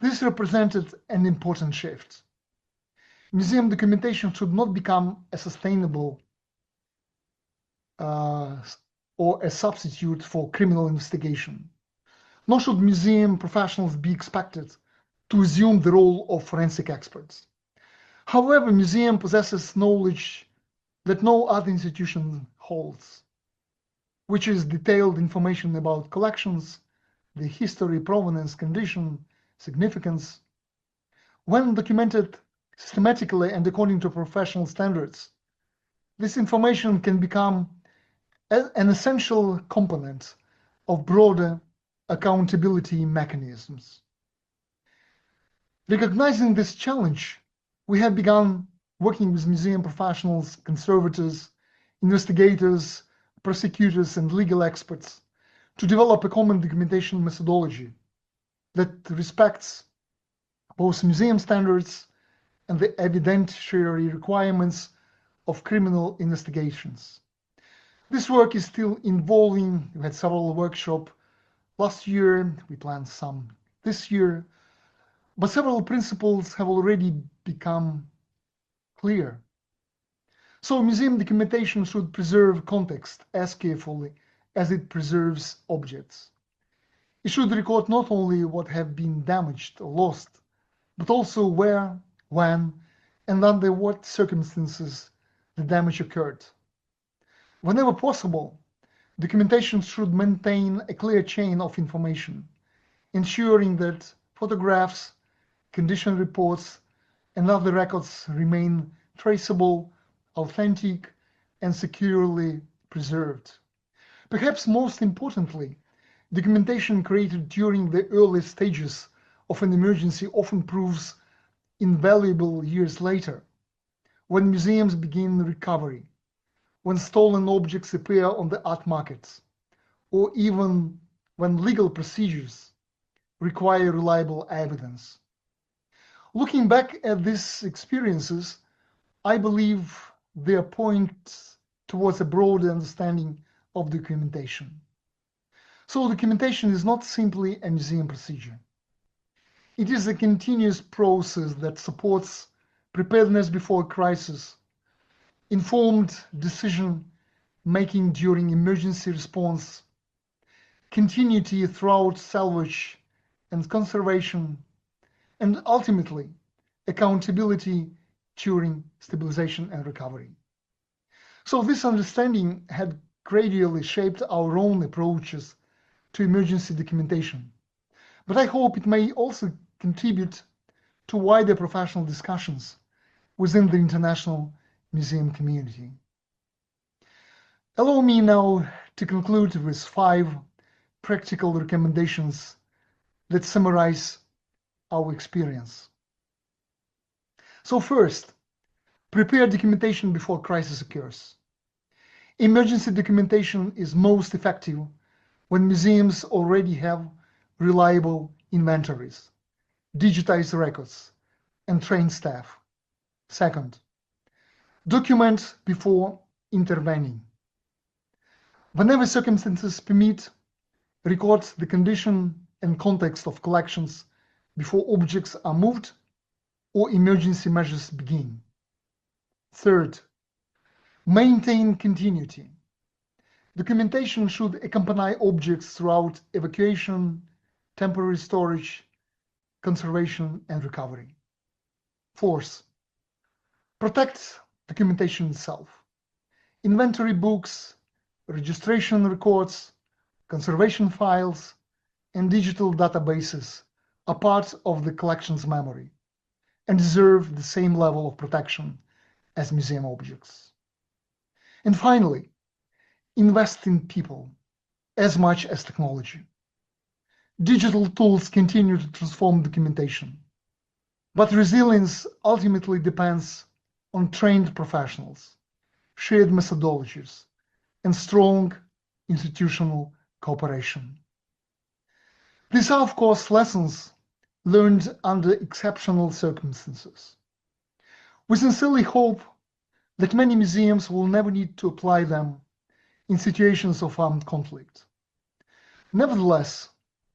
This represented an important shift. Museum documentation should not become a sustainable or a substitute for criminal investigation. nor should museum professionals be expected to assume the role of forensic experts. However, museum possesses knowledge that no other institution holds, which is detailed information about collections, the history, provenance, condition, significance. When documented systematically and according to professional standards, this information can become an essential component of broader accountability mechanisms. Recognizing this challenge, we have begun working with museum professionals, conservators, investigators, prosecutors, and legal experts to develop a common documentation methodology that respects both museum standards and the evidentiary requirements of criminal investigations. This work is still evolving. We had several workshops last year, we planned some this year, but several principles have already become clear. So museum documentation should preserve context as carefully as it preserves objects. It should record not only what have been damaged or lost, but also where, when, and under what circumstances the damage occurred. Whenever possible, documentation should maintain a clear chain of information, ensuring that photographs, condition reports, and other records remain traceable, authentic, and securely preserved. Perhaps most importantly, documentation created during the early stages of an emergency often proves invaluable years later, when museums begin recovery, when stolen objects appear on the art markets, or even when legal procedures require reliable evidence. Looking back at these experiences, I believe they point towards a broader understanding of documentation. So documentation is not simply a museum procedure. It is a continuous process that supports preparedness before a crisis, informed decision-making during emergency response, continuity throughout salvage and conservation, and ultimately, accountability during stabilization and recovery. So this understanding had gradually shaped our own approaches to emergency documentation, but I hope it may also contribute to wider professional discussions within the international museum community. Allow me now to conclude with 5 practical recommendations that summarize our experience. So first, prepare documentation before crisis occurs. Emergency documentation is most effective when museums already have reliable inventories, digitized records, and trained staff. Second, document before intervening. Whenever circumstances permit, record the condition and context of collections before objects are moved or emergency measures begin. Third, maintain continuity. Documentation should accompany objects throughout evacuation, temporary storage, conservation, and recovery. Fourth, protect documentation itself. Inventory books, registration records, conservation files, and digital databases are part of the collection's memory and deserve the same level of protection as museum objects. And finally, invest in people as much as technology. Digital tools continue to transform documentation, but resilience ultimately depends on trained professionals, shared methodologies, and strong institutional cooperation. These are, of course, lessons learned under exceptional circumstances. We sincerely hope that many museums will never need to apply them in situations of armed conflict. Nevertheless,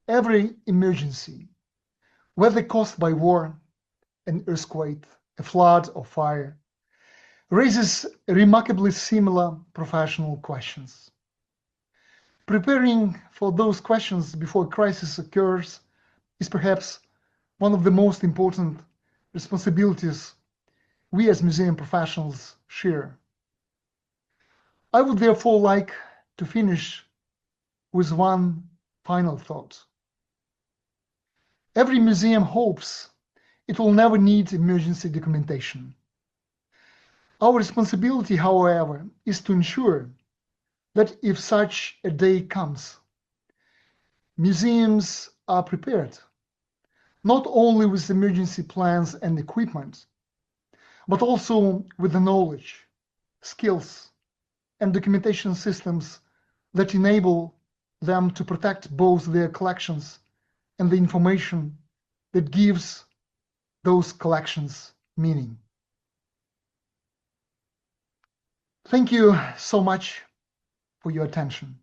every emergency, whether caused by war, an earthquake, a flood, or fire, raises remarkably similar professional questions. Preparing for those questions before a crisis occurs is perhaps one of the most important responsibilities we as museum professionals share. I would therefore like to finish with one final thought. Every museum hopes it will never need emergency documentation. Our responsibility, however, is to ensure that if such a day comes, museums are prepared, not only with emergency plans and equipment, but also with the knowledge, skills, and documentation systems that enable them to protect both their collections and the information that gives those collections meaning. Thank you so much for your attention.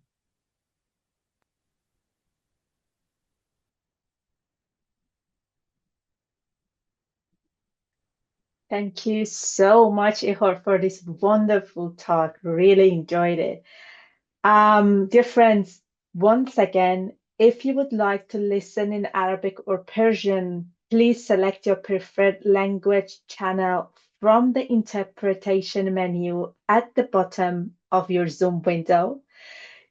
Thank you so much, Íihor, for this wonderful talk. Really enjoyed it. Dear friends, once again, if you would like to listen in Arabic or Persian, please select your preferred language channel from the interpretation menu at the bottom of your Zoom window.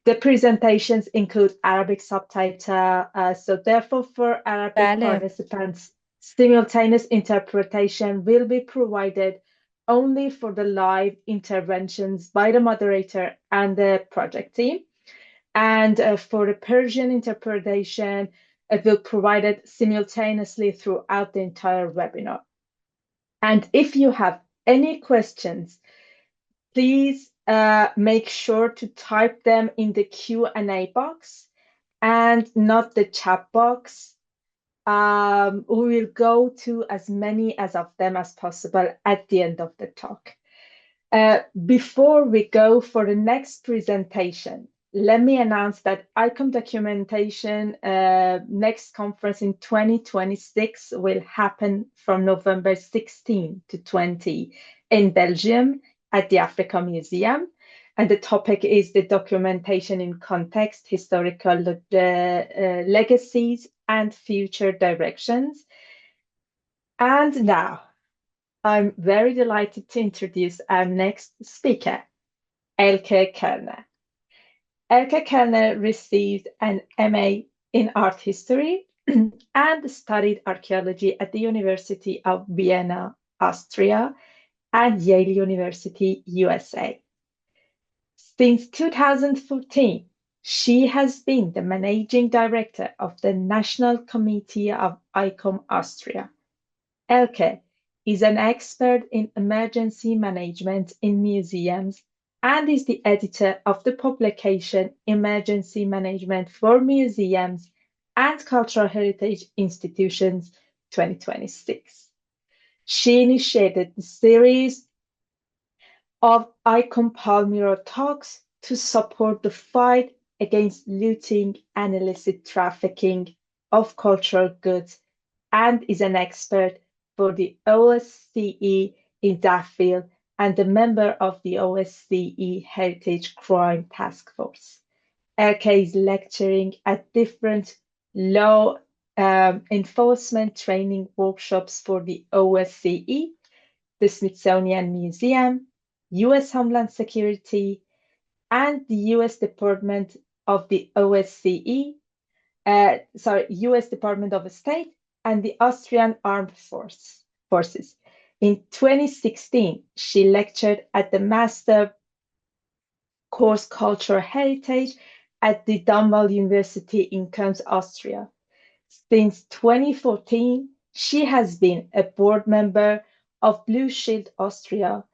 The presentations include Arabic subtitle, so therefore for Arabic participants, simultaneous interpretation will be provided only for the live interventions by the moderator and the project team. And for the Persian interpretation, it will be provided simultaneously throughout the entire webinar. And if you have any questions, please make sure to type them in the Q&A box and not the chat box. We will go to as many of them as possible at the end of the talk. Before we go for the next presentation, let me announce that ICOM Documentation next conference in 2026 will happen from November 16 to 20 in Belgium at the Africa Museum. And the topic is the documentation in context, historical legacies and future directions. And now, I'm very delighted to introduce our next speaker, Elke Kellner. Elke Kellner received an MA in art history and studied archaeology at the University of Vienna, Austria, and Yale University, USA. Since 2014, she has been the managing director of the National Committee of ICOM Austria. Elke is an expert in emergency management in museums and is the editor of the publication Emergency Management for Museums and Cultural Heritage Institutions 2026. She initiated the series of ICOM Palmyra talks to support the fight against looting and illicit trafficking of cultural goods and is an expert for the OSCE in that field and a member of the OSCE Heritage Crime Task Force. Elke is lecturing at different law enforcement training workshops for the OSCE, the Smithsonian Museum, US Homeland Security, and the US Department of the OSCE, US Department of State, and the Austrian Armed Forces. In 2016, she lectured at the Master Course Cultural Heritage at the Dumble University in Krems, Austria. Since 2014, she has been a board member of Blue Shield Austria,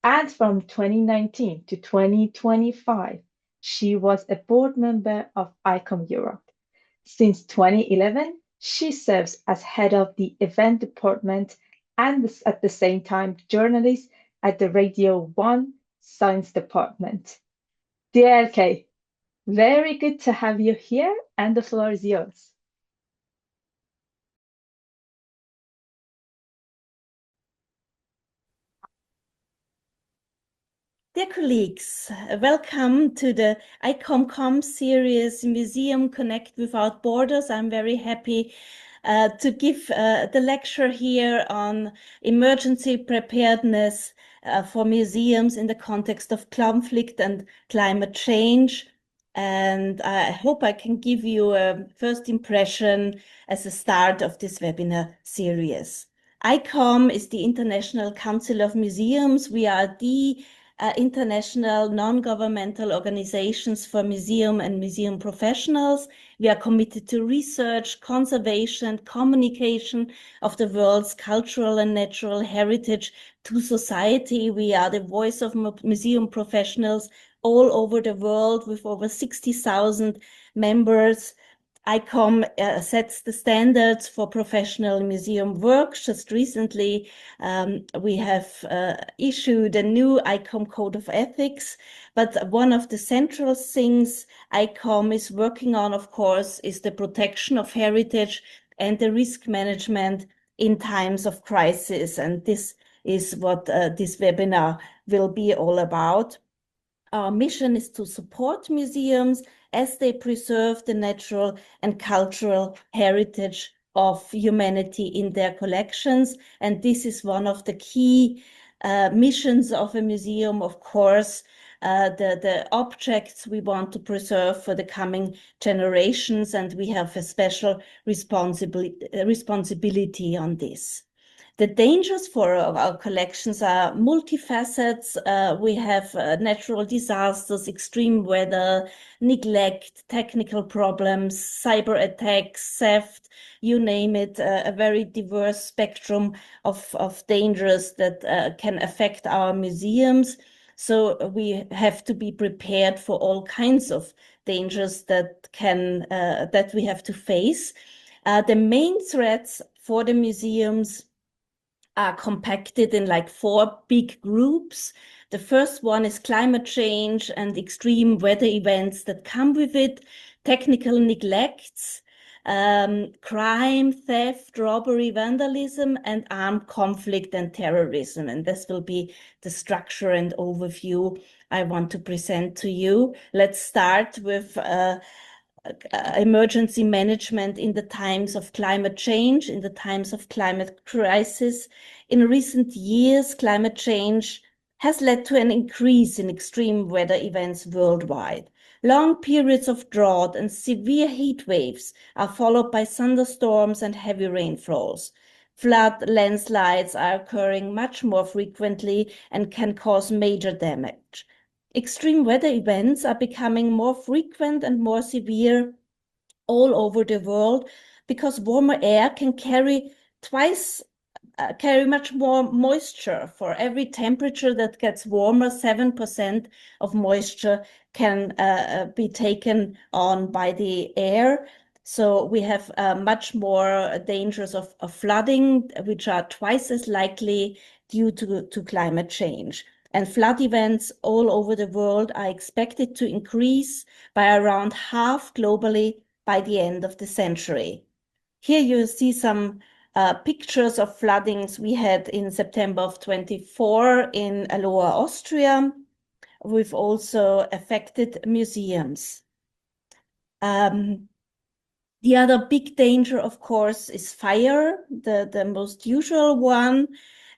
and from 2019 to 2025, she was a board member of ICOM Europe. Since 2011, she serves as head of the event department and at the same time journalist at the Radio 1 Science Department. Dear Elke, very good to have you here, and the floor is yours. Dear colleagues, welcome to the ICOM series Museum Connect Without Borders. I'm very happy to give the lecture here on emergency preparedness for museums in the context of conflict and climate change. And I hope I can give you a first impression as a start of this webinar series. ICOM is the International Council of Museums. We are the international non-governmental organizations for museum and museum professionals. We are committed to research, conservation, communication of the world's cultural and natural heritage to society. We are the voice of museum professionals all over the world with over 60,000 members. ICOM sets the standards for professional museum work. Just recently, we have issued a new ICOM Code of Ethics, but one of the central things ICOM is working on, of course, is the protection of heritage and the risk management in times of crisis. And this is what this webinar will be all about. Our mission is to support museums as they preserve the natural and cultural heritage of humanity in their collections. And this is one of the key missions of a museum, of course, the objects we want to preserve for the coming generations, and we have a special responsibility on this. The dangers for our collections are multifacets. We have natural disasters, extreme weather, neglect, technical problems, cyber attacks, theft, you name it, a very diverse spectrum of dangers that can affect our museums. So we have to be prepared for all kinds of dangers that we have to face. The main threats for the museums are compacted in like 4 big groups. The first one is climate change and extreme weather events that come with it, technical neglects, crime, theft, robbery, vandalism, and armed conflict and terrorism. And this will be the structure and overview I want to present to you. Let's start with emergency management in the times of climate change, in the times of climate crisis. In recent years, climate change has led to an increase in extreme weather events worldwide. Long periods of drought and severe heat waves are followed by thunderstorms and heavy rainfalls. Flood landslides are occurring much more frequently and can cause major damage. Extreme weather events are becoming more frequent and more severe all over the world because warmer air can carry much more moisture. For every temperature that gets warmer, 7% of moisture can be taken on by the air. So we have much more dangers of flooding, which are twice as likely due to climate change. And flood events all over the world are expected to increase by around half globally by the end of the century. Here you see some pictures of floodings we had in September of 24 in Lower Austria. We've also affected museums. The other big danger, of course, is fire, the most usual one,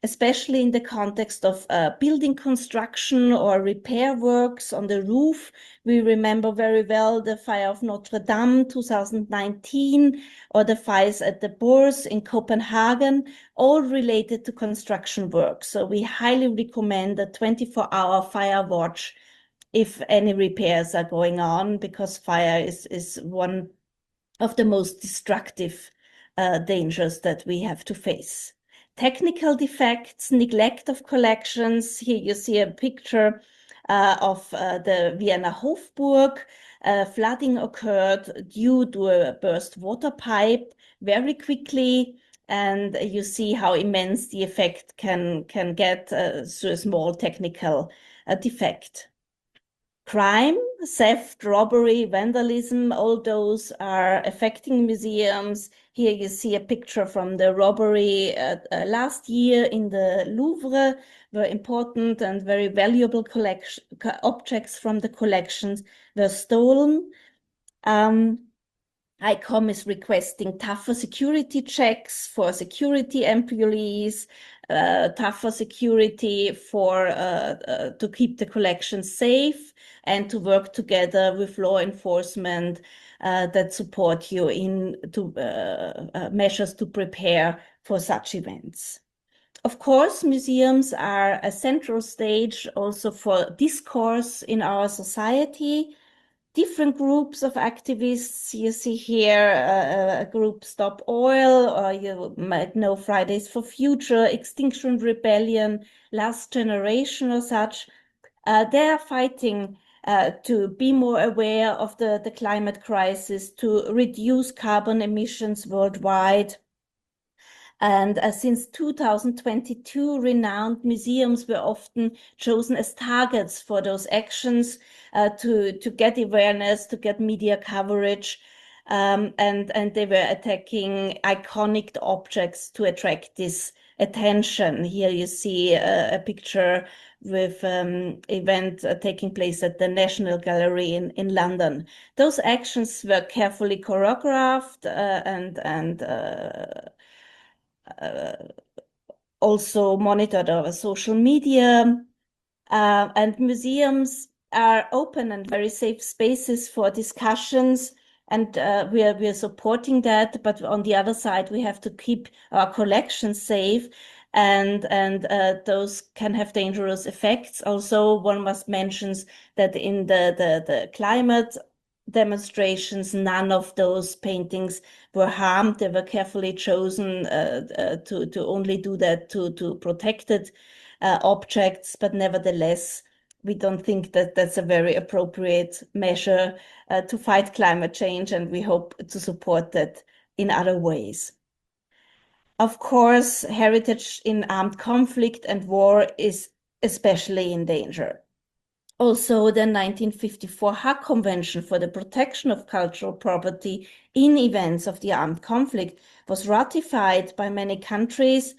especially in the context of building construction or repair works on the roof. We remember very well the fire of Notre Dame 2019 or the fires at the Bourse in Copenhagen, all related to construction work. So we highly recommend a 24-hour fire watch if any repairs are going on, because fire is one of the most destructive dangers that we have to face. Technical defects, neglect of collections. Here you see a picture of the Vienna Hofburg. Flooding occurred due to a burst water pipe very quickly, and you see how immense the effect can get through a small technical defect. crime, theft, robbery, vandalism, all those are affecting museums. Here you see a picture from the robbery last year in the Louvre, where important and very valuable objects from the collections were stolen. ICOM is requesting tougher security checks for security employees, tougher security for to keep the collection safe, and to work together with law enforcement that support you in measures to prepare for such events. Of course, museums are a central stage also for discourse in our society. Different groups of activists, you see here a group Stop Oil, or you might know Fridays for Future, Extinction Rebellion, Last Generation or such. They are fighting to be more aware of the climate crisis, to reduce carbon emissions worldwide. And since 2022, renowned museums were often chosen as targets for those actions to get awareness, to get media coverage, and they were attacking iconic objects to attract this attention. Here you see a picture with event taking place at the National Gallery in London. Those actions were carefully choreographed and also monitored over social media, and museums are open and very safe spaces for discussions, and we are supporting that. But on the other side, we have to keep our collections safe, and those can have dangerous effects. Also, one must mention that in the climate demonstrations, none of those paintings were harmed. They were carefully chosen to only do that to protected objects, but nevertheless, we don't think that that's a very appropriate measure to fight climate change, and we hope to support that in other ways. Of course, heritage in armed conflict and war is especially in danger. Also, the 1954 Hague Convention for the Protection of Cultural Property in Events of the Armed Conflict was ratified by many countries,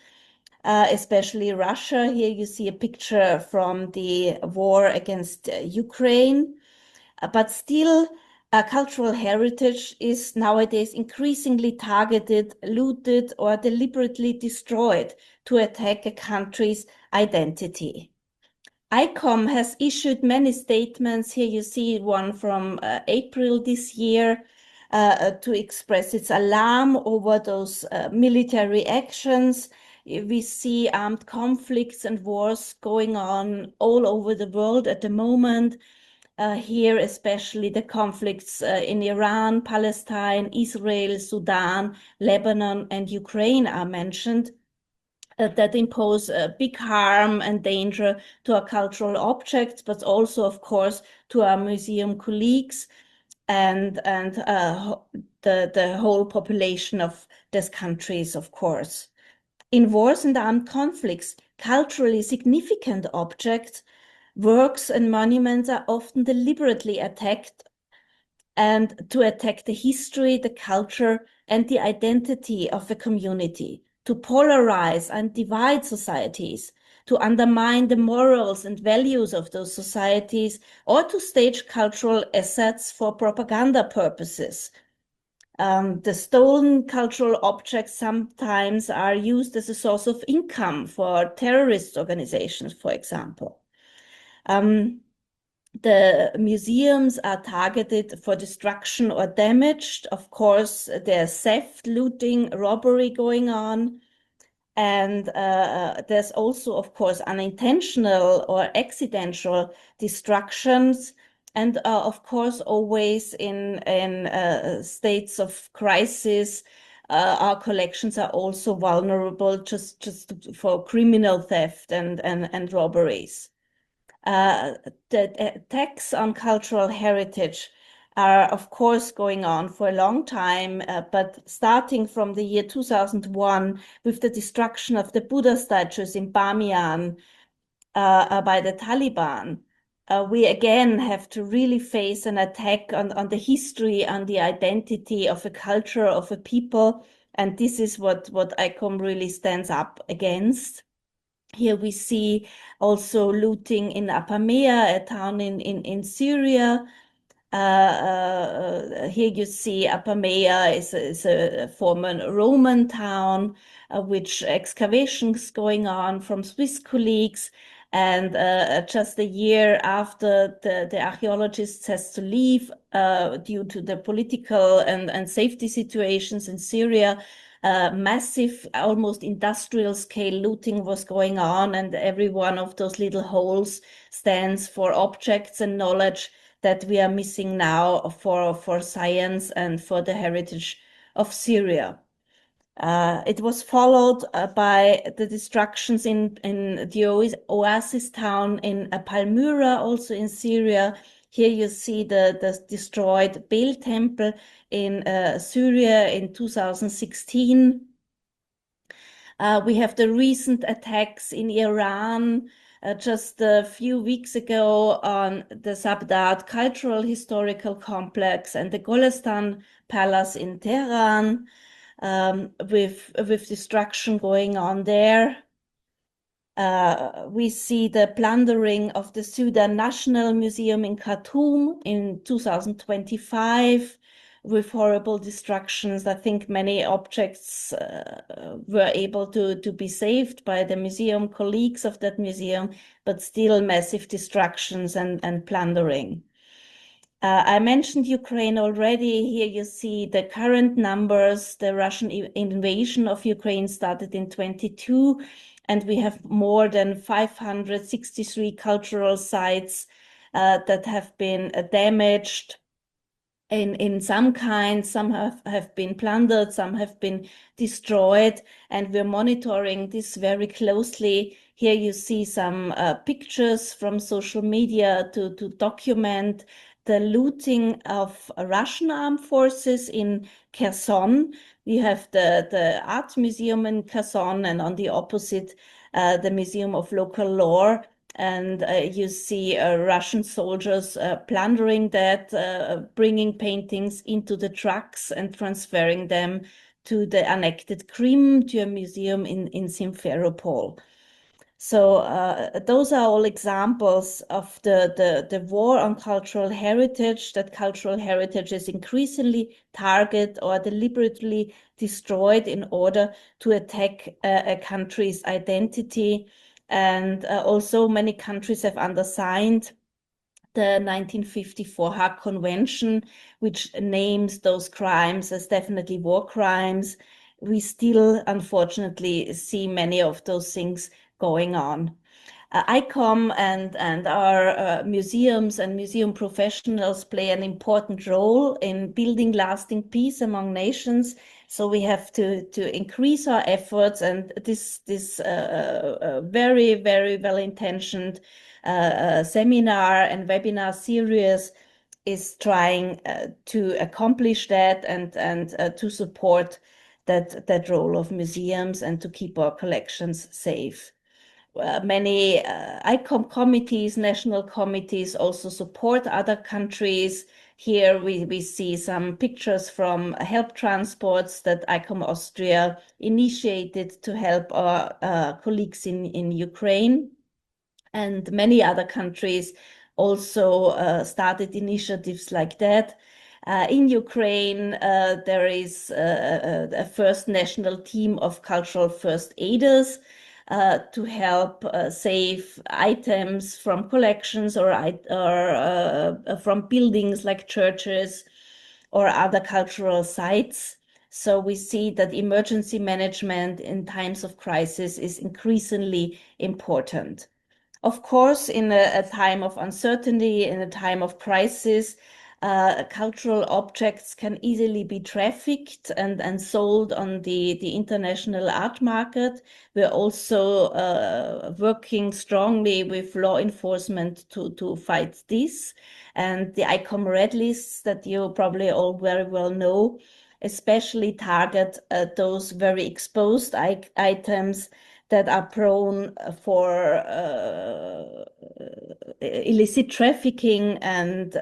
especially Russia. Here you see a picture from the war against Ukraine. But still, cultural heritage is nowadays increasingly targeted, looted, or deliberately destroyed to attack a country's identity. ICOM has issued many statements. Here you see one from April this year to express its alarm over those military actions. We see armed conflicts and wars going on all over the world at the moment. Here, especially the conflicts in Iran, Palestine, Israel, Sudan, Lebanon, and Ukraine are mentioned. That impose big harm and danger to our cultural objects, but also, of course, to our museum colleagues and the whole population of these countries, of course. In wars and armed conflicts, culturally significant objects, works, and monuments are often deliberately attacked, and to attack the history, the culture, and the identity of a community, to polarize and divide societies, to undermine the morals and values of those societies, or to stage cultural assets for propaganda purposes. The stolen cultural objects sometimes are used as a source of income for terrorist organizations, for example. The museums are targeted for destruction or damage. Of course, there's theft, looting, robbery going on. And there's also, of course, unintentional or accidental destructions. And of course, always in states of crisis, our collections are also vulnerable just for criminal theft and robberies. The attacks on cultural heritage are, of course, going on for a long time, but starting from the year 2001 with the destruction of the Buddha statues in Bamiyan by the Taliban, we again have to really face an attack on the history, on the identity of a culture, of a people. And this is what ICOM really stands up against. Here we see also looting in Apamea, a town in Syria. Here you see Apamea is a former Roman town, which excavations going on from Swiss colleagues. And just a year after the archaeologists has to leave due to the political and safety situations in Syria, massive, almost industrial scale looting was going on, and every one of those little holes stands for objects and knowledge that we are missing now for science and for the heritage of Syria. It was followed by the destructions in the oasis town in Palmyra, also in Syria. Here you see the destroyed Baal temple in Syria in 2016. We have the recent attacks in Iran just a few weeks ago on the Sabdat Cultural Historical Complex and the Golestan Palace in Tehran, with destruction going on there. We see the plundering of the Sudan National Museum in Khartoum in 2025 with horrible destructions. I think many objects were able to be saved by the museum colleagues of that museum, but still massive destructions and plundering. I mentioned Ukraine already. Here you see the current numbers. The Russian invasion of Ukraine started in 22, and we have more than 563 cultural sites that have been damaged in some kind. Some have been plundered, some have been destroyed, and we're monitoring this very closely. Here you see some pictures from social media to document the looting of Russian armed forces in Kherson. We have the art museum in Kherson, and on the opposite, the Museum of Local Lore. And you see Russian soldiers plundering that, bringing paintings into the trucks and transferring them to the annexed Crimea, to a museum in Simferopol. So those are all examples of the war on cultural heritage, that cultural heritage is increasingly targeted or deliberately destroyed in order to attack a country's identity. And also many countries have undersigned the 1954 Hague Convention, which names those crimes as definitely war crimes. We still, unfortunately, see many of those things going on. ICOM and our museums and museum professionals play an important role in building lasting peace among nations. So we have to increase our efforts, and this very, very well-intentioned seminar and webinar series is trying to accomplish that and to support that role of museums and to keep our collections safe. Many ICOM committees, national committees also support other countries. Here we see some pictures from help transports that ICOM Austria initiated to help our colleagues in Ukraine. And many other countries also started initiatives like that. In Ukraine, there is a first national team of cultural first aiders to help save items from collections or from buildings like churches or other cultural sites. So we see that emergency management in times of crisis is increasingly important. Of course, in a time of uncertainty, in a time of crisis, cultural objects can easily be trafficked and sold on the international art market. We're also working strongly with law enforcement to fight this. And the ICOM red lists that you probably all very well know, especially target those very exposed items that are prone for illicit trafficking and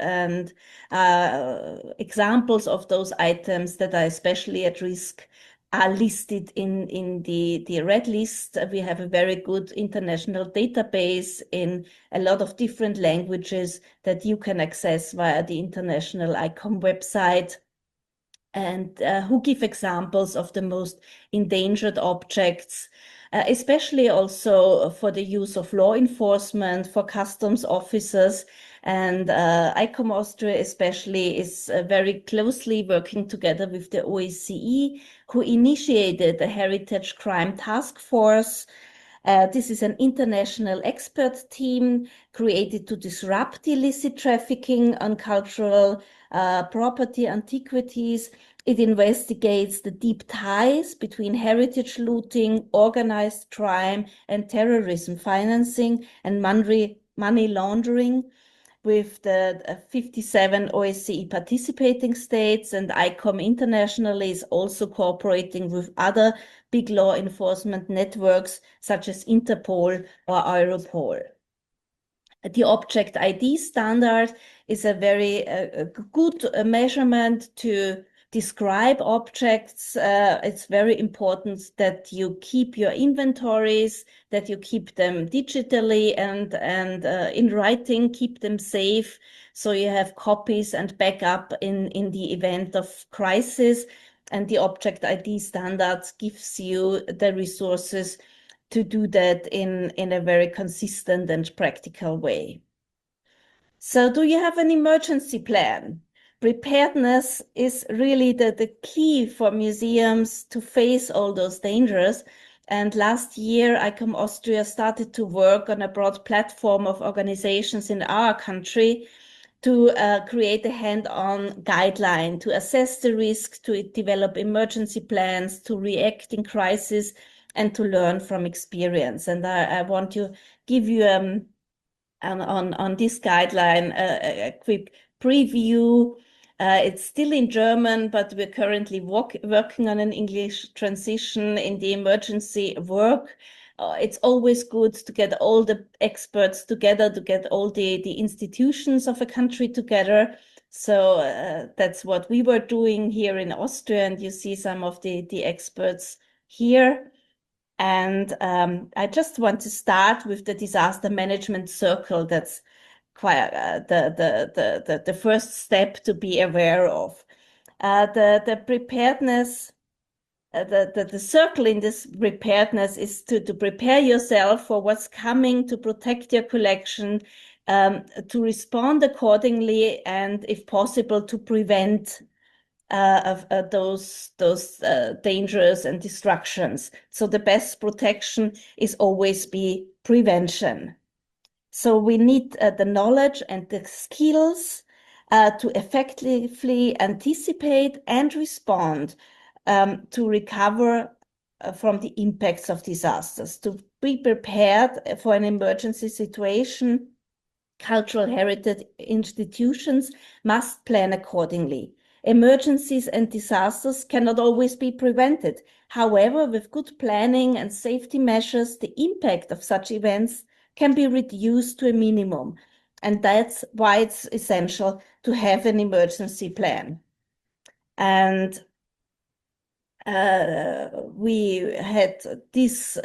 examples of those items that are especially at risk are listed in the red list. We have a very good international database in a lot of different languages that you can access via the international ICOM website, and who give examples of the most endangered objects, especially also for the use of law enforcement, for customs officers. And ICOM Austria especially is very closely working together with the OSCE, who initiated the Heritage Crime Task Force. This is an international expert team created to disrupt illicit trafficking on cultural property antiquities. It investigates the deep ties between heritage looting, organized crime, and terrorism financing and money laundering, with the 57 OSCE participating states, and ICOM internationally is also cooperating with other big law enforcement networks such as Interpol or Europol. The object ID standard is a very good measurement to describe objects. It's very important that you keep your inventories, that you keep them digitally and in writing, keep them safe, so you have copies and backup in the event of crisis. And the object ID standards gives you the resources to do that in a very consistent and practical way. So do you have an emergency plan? Preparedness is really the key for museums to face all those dangers. And last year, ICOM Austria started to work on a broad platform of organizations in our country to create a hand-on guideline, to assess the risk, to develop emergency plans, to react in crisis, and to learn from experience. And I want to give you on this guideline a quick preview. It's still in German, but we're currently working on an English transition in the emergency work. It's always good to get all the experts together, to get all the institutions of a country together. So that's what we were doing here in Austria, and you see some of the experts here. And I just want to start with the disaster management circle. That's quite the first step to be aware of. The preparedness, the circle in this preparedness is to prepare yourself for what's coming, to protect your collection, to respond accordingly, and if possible, to prevent those dangers and destructions. So the best protection is always be prevention. So we need the knowledge and the skills to effectively anticipate and respond to recover from the impacts of disasters. To be prepared for an emergency situation, cultural heritage institutions must plan accordingly. Emergencies and disasters cannot always be prevented. However, with good planning and safety measures, the impact of such events can be reduced to a minimum. And that's why it's essential to have an emergency plan. And we had this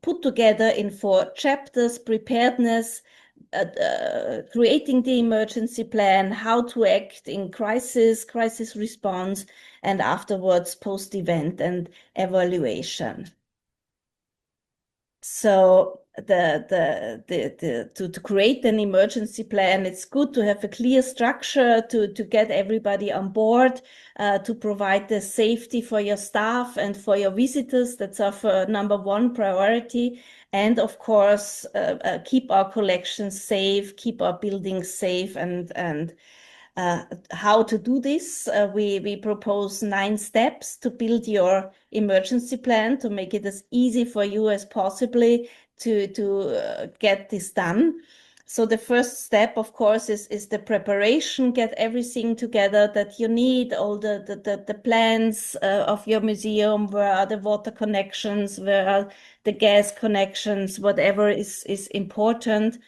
put together in 4 chapters: preparedness, creating the emergency plan, how to act in crisis response, and afterwards post-event and evaluation. So to create an emergency plan, it's good to have a clear structure to get everybody on board, to provide the safety for your staff and for your visitors. That's our #1 priority. And of course, keep our collections safe, keep our buildings safe. And how to do this? We propose 9 steps to build your emergency plan, to make it as easy for you as possibly to get this done. So the first step, of course, is the preparation. Get everything together that you need, all the plans of your museum. Where are the water connections? Where are the gas connections? Whatever is important.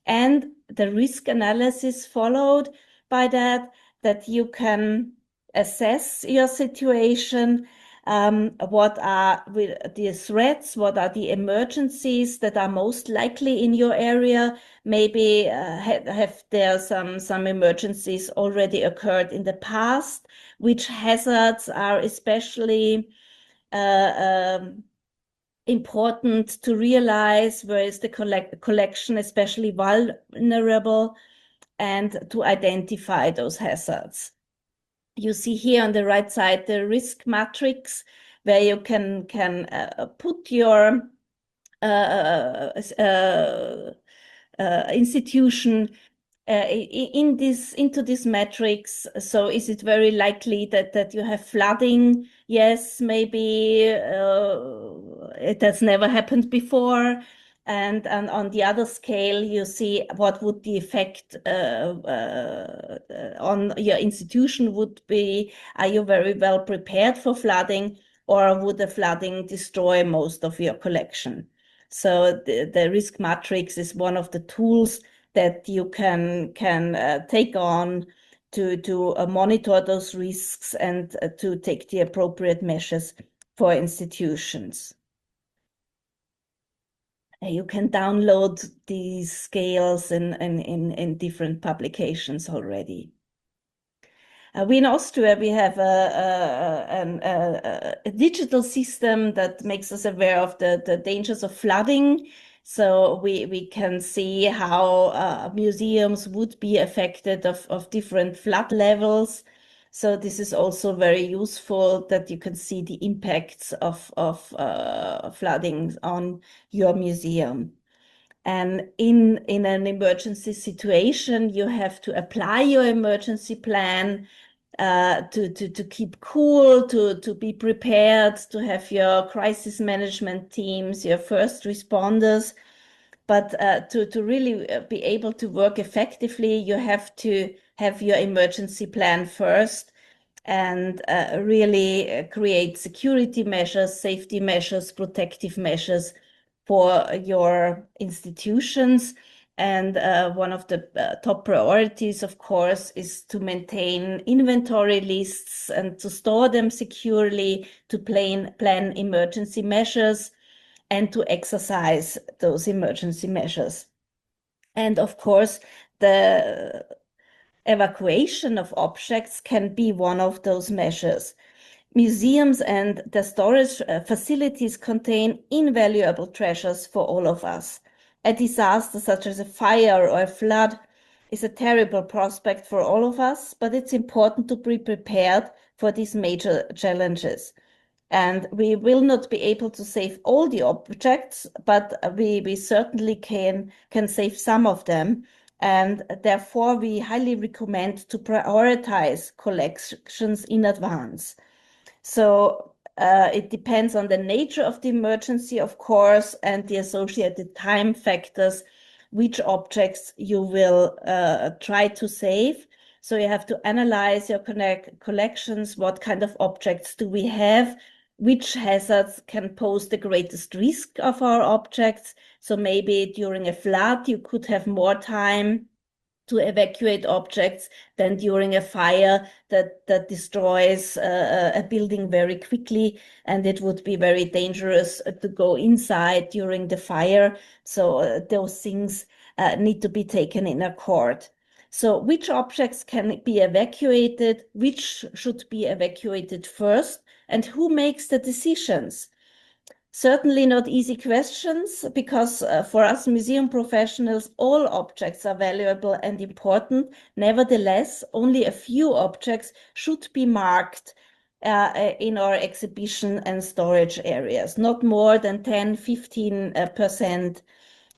And the risk analysis followed by that you can assess your situation. What are the threats? What are the emergencies that are most likely in your area? Maybe have there some emergencies already occurred in the past? Which hazards are especially important to realize? Where is the collection especially vulnerable? And to identify those hazards. You see here on the right side the risk matrix, where you can put your institution into this matrix. So is it very likely that you have flooding? Yes, maybe it has never happened before. And on the other scale, you see what would the effect on your institution would be. Are you very well prepared for flooding, or would the flooding destroy most of your collection? So the risk matrix is one of the tools that you can take on to monitor those risks and to take the appropriate measures for institutions. You can download these scales in different publications already. We in Austria, we have a digital system that makes us aware of the dangers of flooding. So we can see how museums would be affected of different flood levels. So this is also very useful, that you can see the impacts of flooding on your museum. And in an emergency situation, you have to apply your emergency plan to keep cool, to be prepared, to have your crisis management teams, your first responders. But to really be able to work effectively, you have to have your emergency plan first, and really create security measures, safety measures, protective measures for your institutions. And one of the top priorities, of course, is to maintain inventory lists and to store them securely, to plan emergency measures, and to exercise those emergency measures. And of course, the evacuation of objects can be one of those measures. Museums and the storage facilities contain invaluable treasures for all of us. A disaster such as a fire or a flood is a terrible prospect for all of us, but it's important to be prepared for these major challenges. And we will not be able to save all the objects, but we certainly can save some of them. And therefore, we highly recommend to prioritize collections in advance. So it depends on the nature of the emergency, of course, and the associated time factors, which objects you will try to save. So you have to analyze your collections. What kind of objects do we have? Which hazards can pose the greatest risk of our objects? So maybe during a flood, you could have more time to evacuate objects than during a fire that destroys a building very quickly, and it would be very dangerous to go inside during the fire. So those things need to be taken in accord. So which objects can be evacuated, which should be evacuated first, and who makes the decisions? Certainly not easy questions, because for us museum professionals, all objects are valuable and important. Nevertheless, only a few objects should be marked in our exhibition and storage areas, not more than 10–15%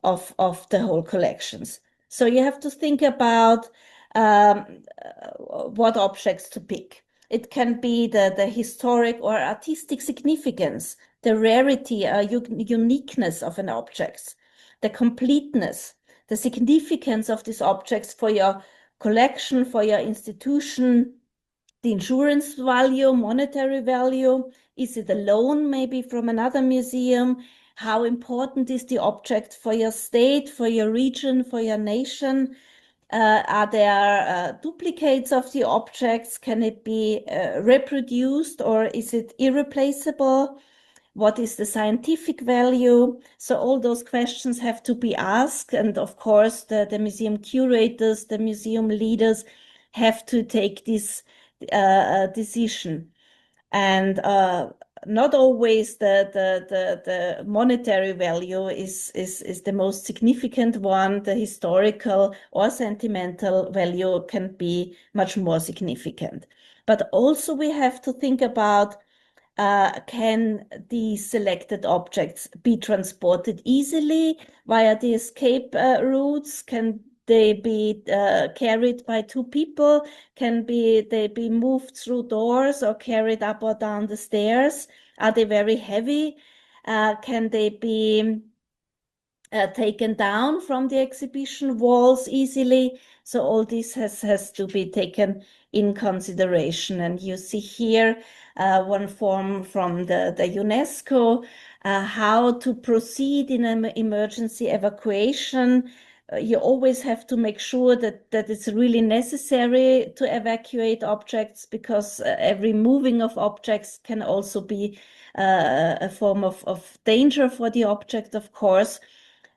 of the whole collections. So you have to think about what objects to pick. It can be the historic or artistic significance, the rarity or uniqueness of an object, the completeness, the significance of these objects for your collection, for your institution, the insurance value, monetary value. Is it a loan maybe from another museum? How important is the object for your state, for your region, for your nation? Are there duplicates of the objects? Can it be reproduced, or is it irreplaceable? What is the scientific value? So all those questions have to be asked. And of course, the museum curators, the museum leaders have to take this decision. And not always the monetary value is the most significant one. The historical or sentimental value can be much more significant. But also we have to think about, can these selected objects be transported easily via the escape routes? Can they be carried by two people? Can they be moved through doors or carried up or down the stairs? Are they very heavy? Can they be taken down from the exhibition walls easily? So all this has to be taken in consideration. And you see here one form from the UNESCO, how to proceed in an emergency evacuation. You always have to make sure that it's really necessary to evacuate objects, because every moving of objects can also be a form of danger for the object, of course.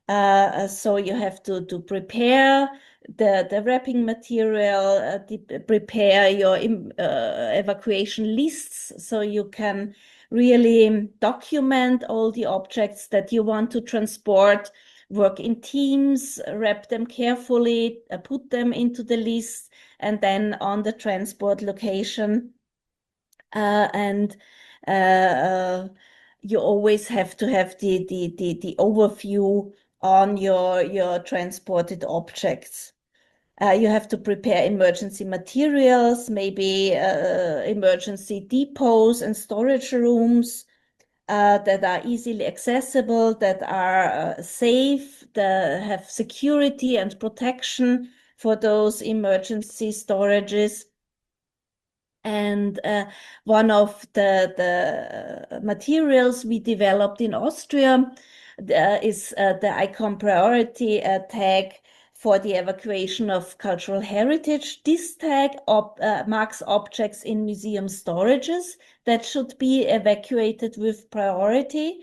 So you have to prepare the wrapping material, prepare your evacuation lists, so you can really document all the objects that you want to transport, work in teams, wrap them carefully, put them into the list, and then on the transport location. You always have to have the overview on your transported objects. You have to prepare emergency materials, maybe emergency depots and storage rooms that are easily accessible, that are safe, that have security and protection for those emergency storages. And one of the materials we developed in Austria is the ICOM priority tag for the evacuation of cultural heritage. This tag marks objects in museum storages that should be evacuated with priority.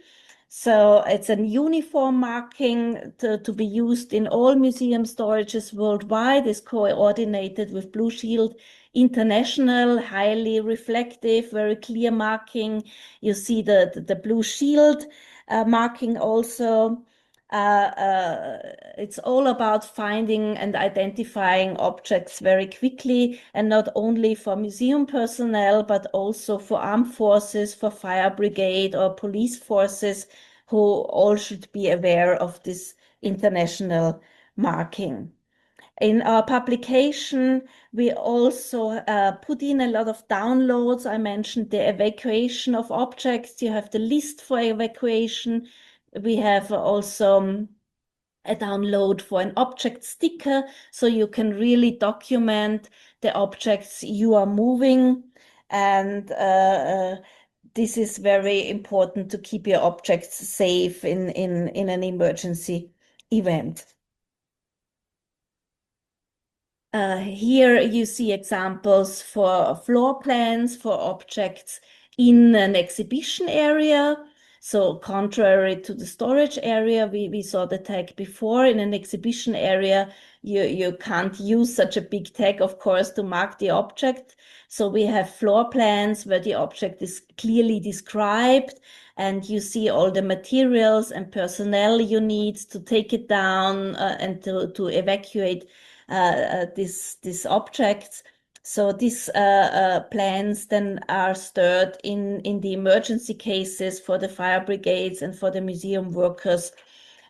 So it's a uniform marking to be used in all museum storages worldwide. It's coordinated with Blue Shield International, highly reflective, very clear marking. You see the Blue Shield marking also. It's all about finding and identifying objects very quickly, and not only for museum personnel, but also for armed forces, for fire brigade or police forces, who all should be aware of this international marking. In our publication, we also put in a lot of downloads. I mentioned the evacuation of objects. You have the list for evacuation. We have also a download for an object sticker, so you can really document the objects you are moving. And this is very important to keep your objects safe in an emergency event. Here you see examples for floor plans for objects in an exhibition area. So contrary to the storage area, we saw the tag before. In an exhibition area, you can't use such a big tag, of course, to mark the object. So we have floor plans where the object is clearly described, and you see all the materials and personnel you need to take it down and to evacuate these objects. So these plans then are stirred in the emergency cases for the fire brigades and for the museum workers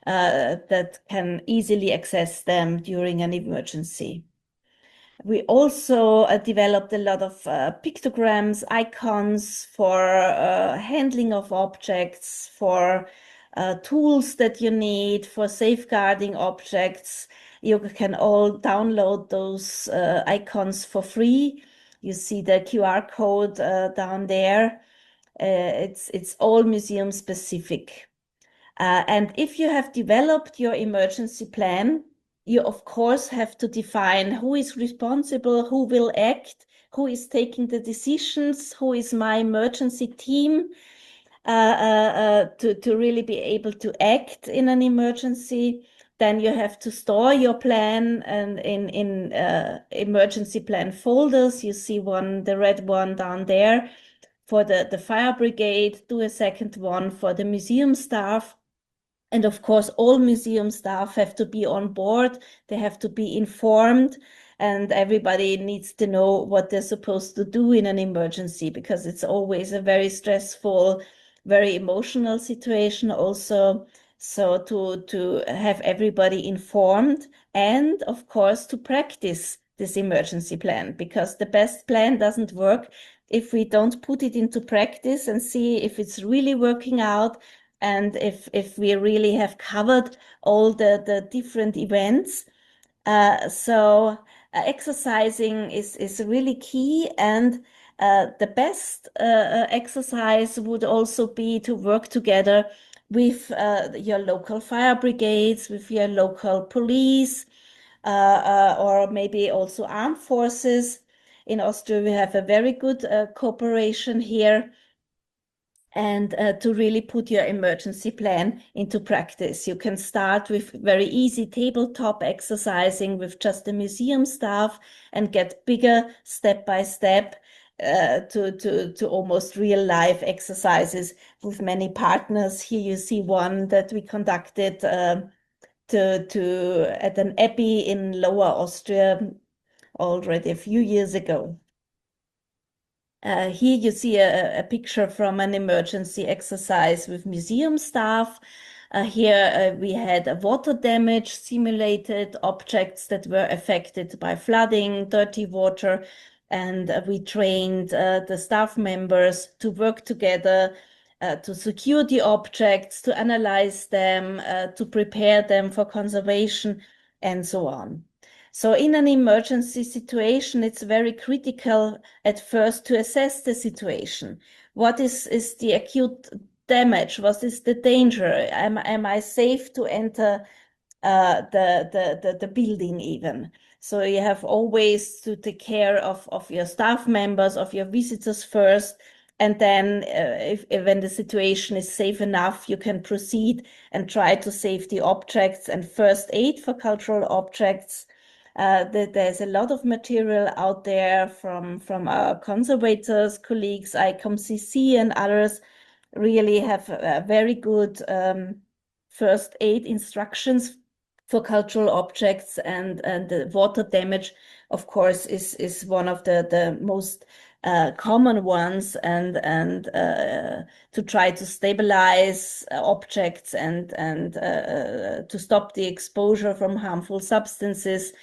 that can easily access them during an emergency. We also developed a lot of pictograms, icons for handling of objects, for tools that you need for safeguarding objects. You can all download those icons for free. You see the QR code down there. It's all museum specific. And if you have developed your emergency plan, you of course have to define who is responsible, who will act, who is taking the decisions, who is my emergency team, to really be able to act in an emergency. Then you have to store your plan and in emergency plan folders. You see one, the red one down there for the fire brigade, do a second one for the museum staff. And of course, all museum staff have to be on board. They have to be informed, and everybody needs to know what they're supposed to do in an emergency, because it's always a very stressful, very emotional situation also. So to have everybody informed, and of course to practice this emergency plan, because the best plan doesn't work if we don't put it into practice and see if it's really working out, and if we really have covered all the different events. So exercising is really key, and the best exercise would also be to work together with your local fire brigades, with your local police, or maybe also armed forces. In Austria, we have a very good cooperation here. And to really put your emergency plan into practice. You can start with very easy tabletop exercising with just the museum staff, and get bigger step by step to almost real life exercises with many partners. Here you see one that we conducted at an abbey in Lower Austria already a few years ago. Here you see a picture from an emergency exercise with museum staff. Here we had water damage simulated, objects that were affected by flooding, dirty water, and we trained the staff members to work together to secure the objects, to analyze them, to prepare them for conservation, and so on. So in an emergency situation, it's very critical at first to assess the situation. What is the acute damage? What is the danger? Am I safe to enter the building even? So you have always to take care of your staff members, of your visitors first. And then if when the situation is safe enough, you can proceed and try to save the objects and first aid for cultural objects. There's a lot of material out there from our conservators, colleagues, ICOM CC and others really have very good first aid instructions for cultural objects, and the water damage, of course, is one of the most common ones, and to try to stabilize objects and to stop the exposure from harmful substances.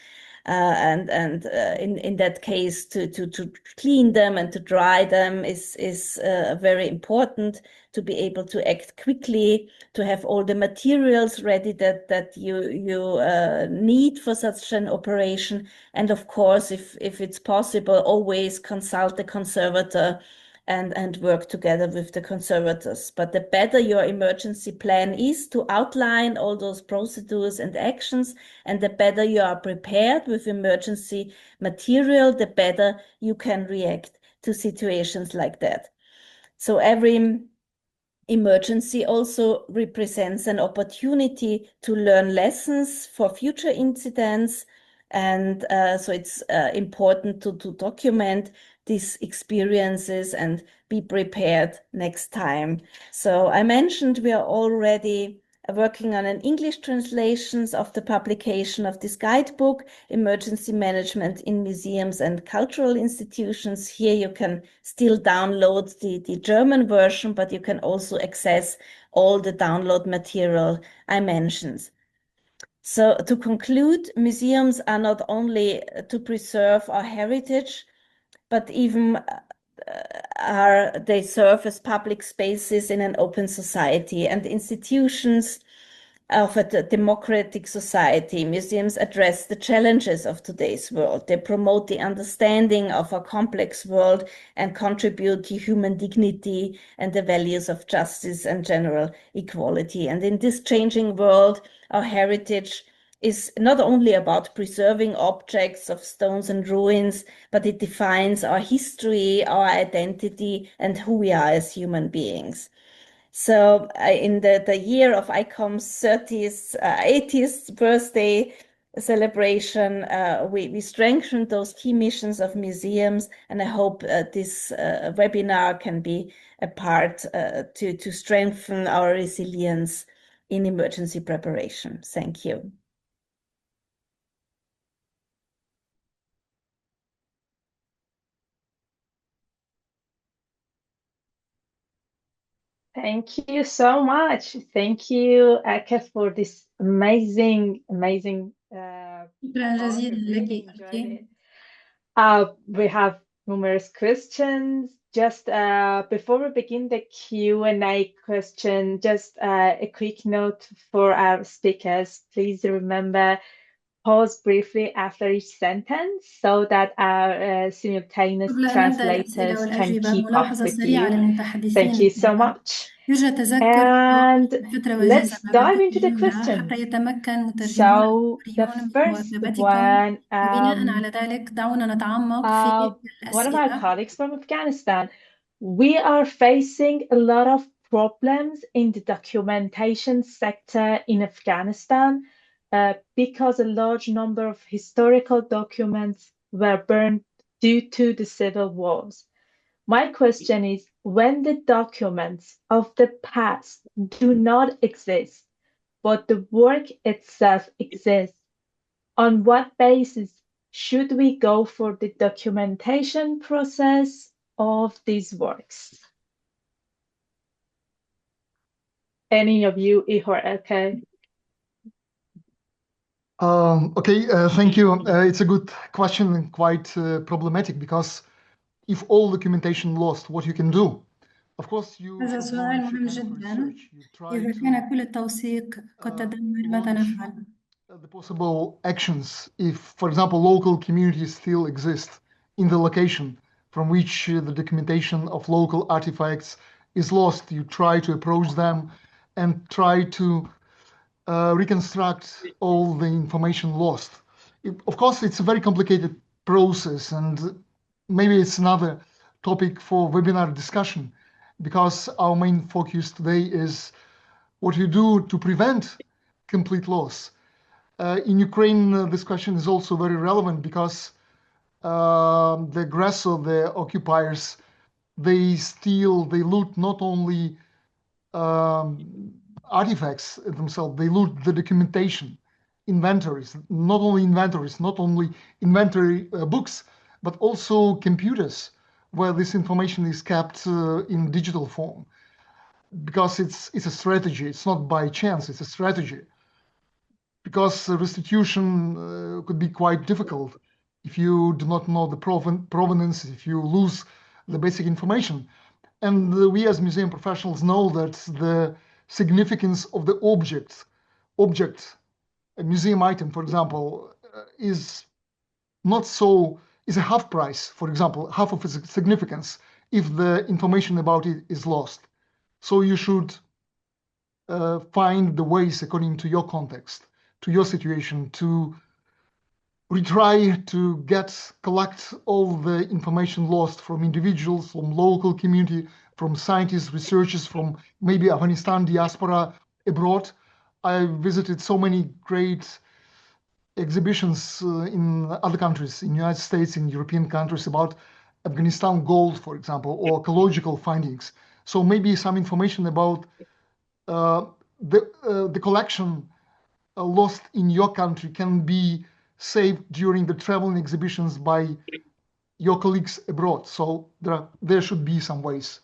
And in that case, to clean them and to dry them is very important, to be able to act quickly, to have all the materials ready that you need for such an operation. And of course, if it's possible, always consult the conservator and work together with the conservators. But the better your emergency plan is to outline all those procedures and actions, and the better you are prepared with emergency material, the better you can react to situations like that. So every emergency also represents an opportunity to learn lessons for future incidents. And so it's important to document these experiences and be prepared next time. So I mentioned we are already working on an English translations of the publication of this guidebook, Emergency Management in Museums and Cultural Institutions. Here you can still download the German version, but you can also access all the download material I mentioned. So to conclude, museums are not only to preserve our heritage, but even they serve as public spaces in an open society, and institutions of a democratic society. Museums address the challenges of today's world. They promote the understanding of a complex world and contribute to human dignity and the values of justice and general equality. And in this changing world, our heritage is not only about preserving objects of stones and ruins, but it defines our history, our identity, and who we are as human beings. So in the year of ICOM's 80th birthday celebration, we strengthened those key missions of museums, and I hope this webinar can be a part to strengthen our resilience in emergency preparation. Thank you. Thank you so much. Thank you, Aka, for this amazing شكرا talk. I جزيلا really لك enjoyed أوكي. it. We have numerous questions. Just before we begin the Q&A question, just a quick note for our speakers. Please remember, pause briefly after each sentence so that our simultaneous قبل أن نبدأ الأسئلة translators can والأجوبة keep up ملاحظة with سريعة you. Thank للمتحدثين you so الكرام. much. يرجى تذكر And فترة وجيزة let's ما dive بين into the كل جملة حتى questions. يتمكن مترجمون So the المحوريون من first مواكبتكم، one, وبناء على ذلك دعونا نتعمق في one of our الأسئلة. colleagues from Afghanistan, we are facing a lot of problems in the documentation sector in Afghanistan because a large number of historical documents were burned due to the civil wars. My question is, when the documents of the past do not exist, but the work itself exists, on what basis should we go for the documentation process of these works? Any of you, Ihor, okay? Okay, thank you. It's a good question and quite problematic because if all documentation lost, what you can do? Of course, you هذا should سؤال launch a مهم kind of جدا. research. You try إذا to كان كل التوثيق قد تدمر ماذا launch نفعل؟ the possible actions if, for example, local communities still exist in the location from which the documentation of local artifacts is lost. You try to approach them and try to reconstruct all the information lost. Of course, it's a very complicated process, and maybe it's another topic for webinar discussion, because our main focus today is what you do to prevent complete loss. In Ukraine, this question is also very relevant because the aggressor, the occupiers, they steal, they loot not only artifacts themselves, they loot the documentation, inventories, not only inventory books, but also computers where this information is kept in digital form. Because it's a strategy, it's not by chance, it's a strategy. Because restitution could be quite difficult if you do not know the provenance, if you lose the basic information. And we as museum professionals know that the significance of the object, a museum item, for example, is a half price, for example, half of its significance if the information about it is lost. So you should find the ways according to your context, to your situation, to retry to collect all the information lost from individuals, from local community, from scientists, researchers, from maybe Afghanistan diaspora abroad. I visited so many great exhibitions in other countries, in the United States, in European countries about Afghanistan gold, for example, or ecological findings. So maybe some information about the collection lost in your country can be saved during the traveling exhibitions by your colleagues abroad. So there should be some ways.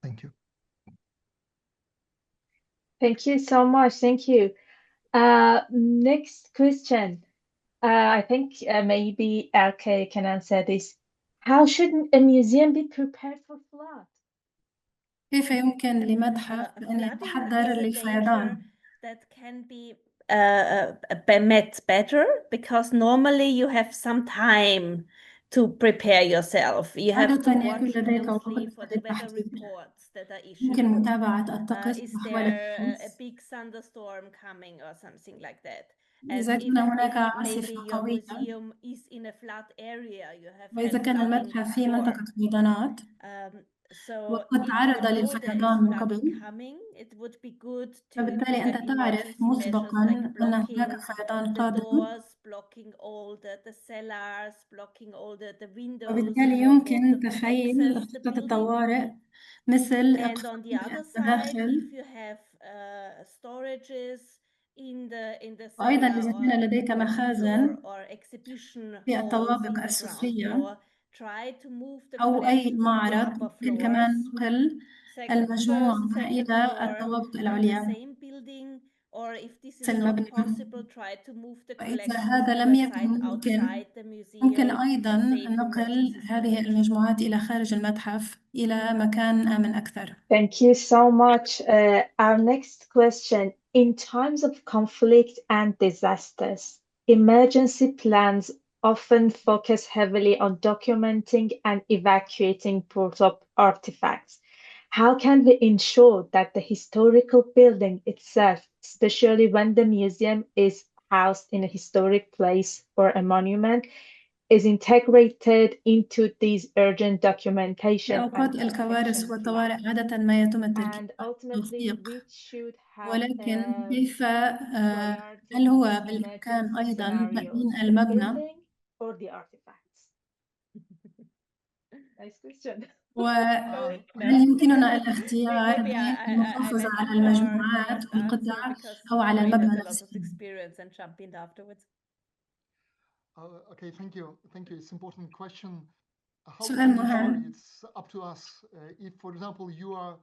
Thank you. Thank you so much. Thank you. Next question. I think maybe LK can answer this. How should a museum be prepared for flood? كيف يمكن لمتحف أن flooding يتحضر is a للفيضان؟ danger that can be met better because normally you have some time to prepare yourself. You have to عادة يكون watch لديك closely وقت for the weather للتحضير. reports that are يمكن issued. متابعة الطقس Is وأحوال there a الشمس. big thunderstorm coming or something like that? إذا And كان هناك if عاصفة maybe your قوية museum is in a flood area, you have وإذا had كان flooding المتحف في before. منطقة فيضانات So وقد if you تعرض know there is للفيضان من flooding قبل، coming, it would be good to فبالتالي have أنت تعرف emergency measures مسبقا like أن هناك blocking فيضان the قادم، doors, blocking all the cellars, blocking all the windows وبالتالي for يمكن water to تفعيل access the خطة building. الطوارئ مثل And on the إقفال other side, المداخل. if you have storages in the وأيضا cellar إذا or كان لديك indoor مخازن or exhibition في halls الطوابق in the ground السفلية floor, try to move the أو أي collections to the معرض، upper يمكن كمان floors. نقل المجموعة First, second إلى floor الطوابق in the العليا same building, or if this is نفس not المبنى. possible, try to move the وإذا collections هذا to لم a يكن site ممكن، outside the ممكن museum, أيضا a safe نقل emergency هذه storage. المجموعات إلى خارج المتحف إلى مكان آمن أكثر. Thank you so much. Our next question. In times of conflict and disasters, emergency plans often focus heavily on documenting and evacuating brought-up artifacts. How can we ensure that the historical building itself, especially when the museum is housed in a historic place or a monument, is integrated into these urgent في documentation and أوقات الكوارث protection والطوارئ plans? عادة ما يتم التركيز And على ultimately, التوثيق، which should have ولكن كيف priority هل in هو these بالإمكان emergency أيضا scenarios, تأمين the المبنى؟ building or the artifacts? Nice question. وهل Now, يمكننا الاختيار Maybe بين I المحافظة let على Ihor المجموعات first answer والقطع because أو على Ihor المبنى has a lot of نفسه؟ experience and jump in afterwards. Okay, thank you. Thank you. It's an important question. How سؤال to ensure مهم. it's up to us. If, for example, you are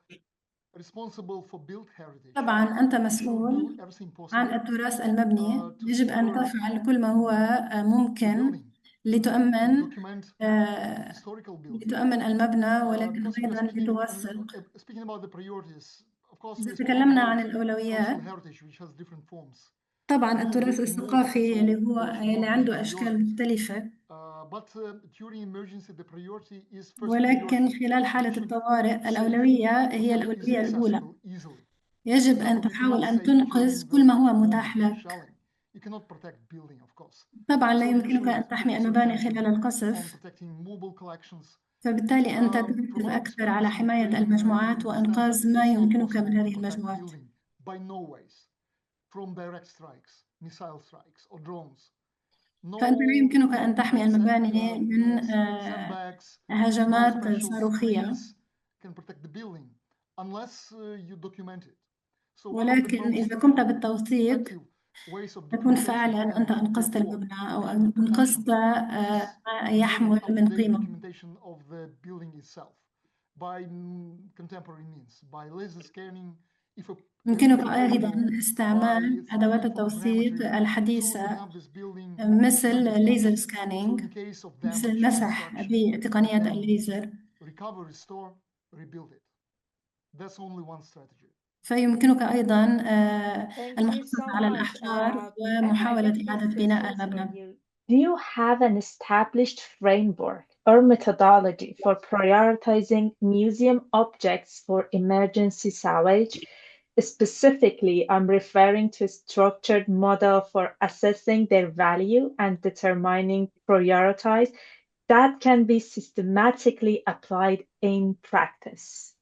responsible for built heritage, طبعا أنت you should مسؤول do everything عن possible التراث المبني، to يجب أن secure تفعل كل ما هو the ممكن building, لتؤمن document آه، historical building. لتؤمن المبنى، ولكن Because if أيضا you're لتوثق. speaking about the priorities, of course, إذا we spoke تكلمنا عن about الأولويات، cultural heritage, which has different forms. طبعا It will التراث be ignored, الثقافي so اللي هو there should اللي not be عنده priority. أشكال مختلفة، But during emergency, the priority is first ولكن priority. خلال You حالة should الطوارئ save الأولوية هي whatever is الأولوية الأولى. accessible easily. For يجب example, أن you تحاول cannot أن save تنقذ during كل ما the هو متاح bombing, لك. shelling. You cannot protect building, of course. طبعا لا So you يمكنك should أن تحمي focus your المباني attention خلال on القصف، protecting mobile collections, فبالتالي أنت تركز provide أكثر على experience in حماية creating المجموعات distance, وإنقاذ but ما it's not يمكنك possible من to هذه protect المجموعات. building by no ways from direct strikes, missile strikes, or drones. فأنت لا No يمكنك أن تحمي المباني من sandbags, no هجمات special صاروخية، screens can protect the building unless you document it. So one of the ولكن most إذا قمت بالتوثيق effective ways of تكون documentation فعلا أنت أنقذت therefore المبنى أو and أنقذت protection is ما ensuring يحمل من up-to-date قيمة. documentation of the building itself by contemporary means, by laser scanning, if يمكنك if أيضا possible, استعمال by أدوات 3D التوثيق photogrammetry, so you الحديثة have this building مثل 3D الليزر photos. So سكانينج، in case of مثل damage, المسح destruction, بتقنية you can الليزر، recover, restore, rebuild it. That's only one strategy. فيمكنك أيضا thank you المحافظة so على much. الأحجار I ومحاولة guess إعادة this بناء question is for المبنى. you. Do you have an established framework or methodology for prioritizing museum objects for emergency salvage? Specifically, I'm referring to a structured model for assessing their value and determining prioritize that can be systematically applied in practice.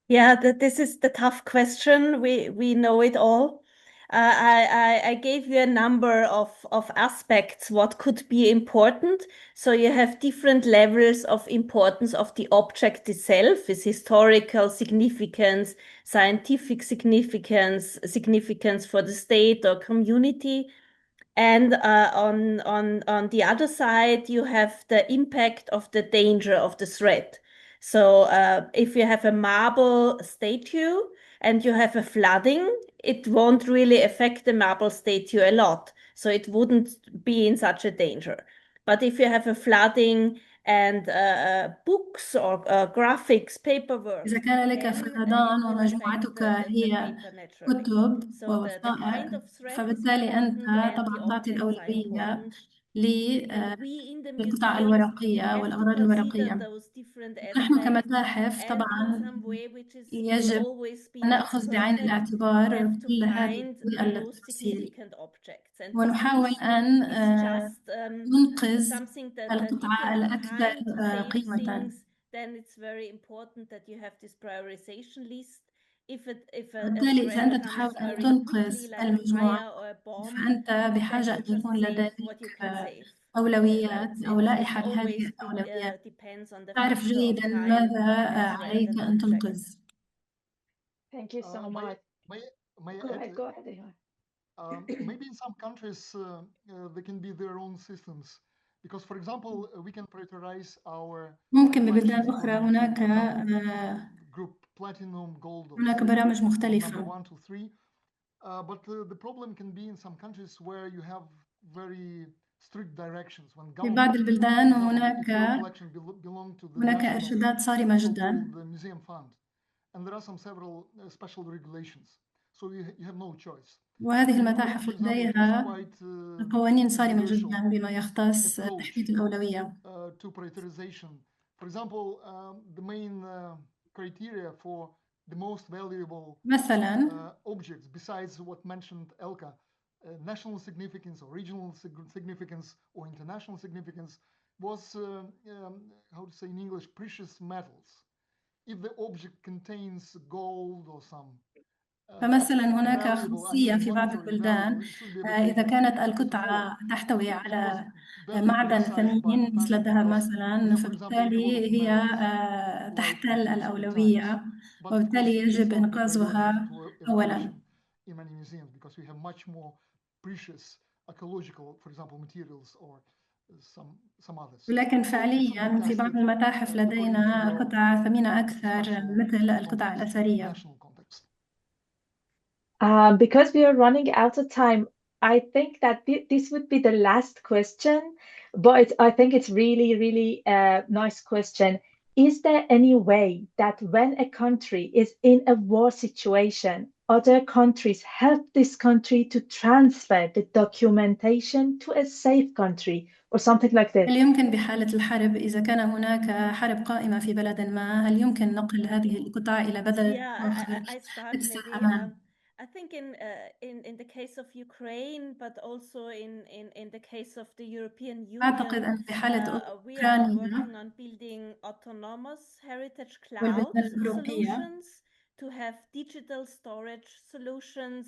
Yeah, this is the tough question. We know it all. I gave you a number of aspects what could be important. So you have different levels of importance of the object itself, its historical significance, scientific significance, significance for the state or community. And on the other side, you have the impact of the danger of the threat. So if you have a marble statue and you have a flooding, it won't really affect the marble statue a lot. So it wouldn't be in such a danger. But if you have a flooding and books or graphics, paperwork, إذا كان لك then فيضان it will affect ومجموعتك the هي paper naturally. كتب So the kind ووثائق of threat is فبالتالي أنت important and the طبعا تعطي objects are الأولوية important. And we in the للقطع museums الورقية have to والأغراض consider الورقية. those different نحن aspects كمتاحف and in طبعا some way which will يجب always be أن not نأخذ بعين perfect, الاعتبار have to كل هذه find البيئة the most للتفصيل significant objects. And ونحاول this أن is just ننقذ something that if القطعة you are الأكثر trying to save قيمة. things, then it's very important that you have this prioritization list. If a بالتالي إذا threat أنت comes تحاول أن very تنقذ quickly, like a المجموعة fire or a bomb, فأنت بحاجة then you أن just يكون save لديك what you can save. أولويات أو It لائحة لهذه always الأولويات. depends on the تعرف factor of جيدا time, ماذا threat, عليك and أن object. تنقذ. Thank you so much. May Go I ahead, add, go ahead, Íihor. maybe in some countries there can be their own systems, because for example we can prioritize our ممكن ببلدان collections أخرى according to, هناك for example, group platinum, gold, or هناك silver, برامج or number مختلفة. 1, 2, 3. But the problem can be in some countries where you have very strict directions when في بعض government, for البلدان example, هناك if your collection belong to the هناك national إرشادات صارمة جدا so-called museum fund, and there are several special regulations, so you have no choice. وهذه In Europe, المتاحف for example, it is لديها quite قوانين صارمة controversial جدا بما يختص approach تحديد الأولوية. to prioritization. For example, the main criteria for the most valuable مثلا objects, besides what mentioned Elka, national significance or regional significance or international significance, was how to say in English, precious metals. If the object contains gold or some فمثلا هناك valuable, I خاصية mean في بعض monetary البلدان value, it should be إذا allocated. كانت Before, القطعة تحتوي it was على very معدن criticized by the ثمين مثل past الذهب because we مثلا have, for example, a lot فبالتالي of هي metals like تحتل peace or times, الأولوية but of وبالتالي course it's يجب not the priority إنقاذها to أولا. evaluation in many museums because we have much more precious ecological, for example, materials or some others. ولكن So it should be فعليا في بعض tested المتاحف according to لدينا your قطع ثمينة أكثر special مثل القطع context, الأثرية. national context. Because we are running out of time, I think that this would be the last question, but I think it's really, really a nice question. Is there any way that when a country is in a war situation, other countries help this country to transfer the documentation to a safe country or something like that? هل يمكن بحالة الحرب إذا كان هناك حرب قائمة في بلد ما هل يمكن نقل هذه القطع إلى بلد آخر I start أكثر maybe. أمان؟ I think in the case of Ukraine, but also in the case of the European أعتقد Union, أن في حالة we are أوكرانيا working on building autonomous heritage cloud والبلدان الأوروبية solutions to have digital storage solutions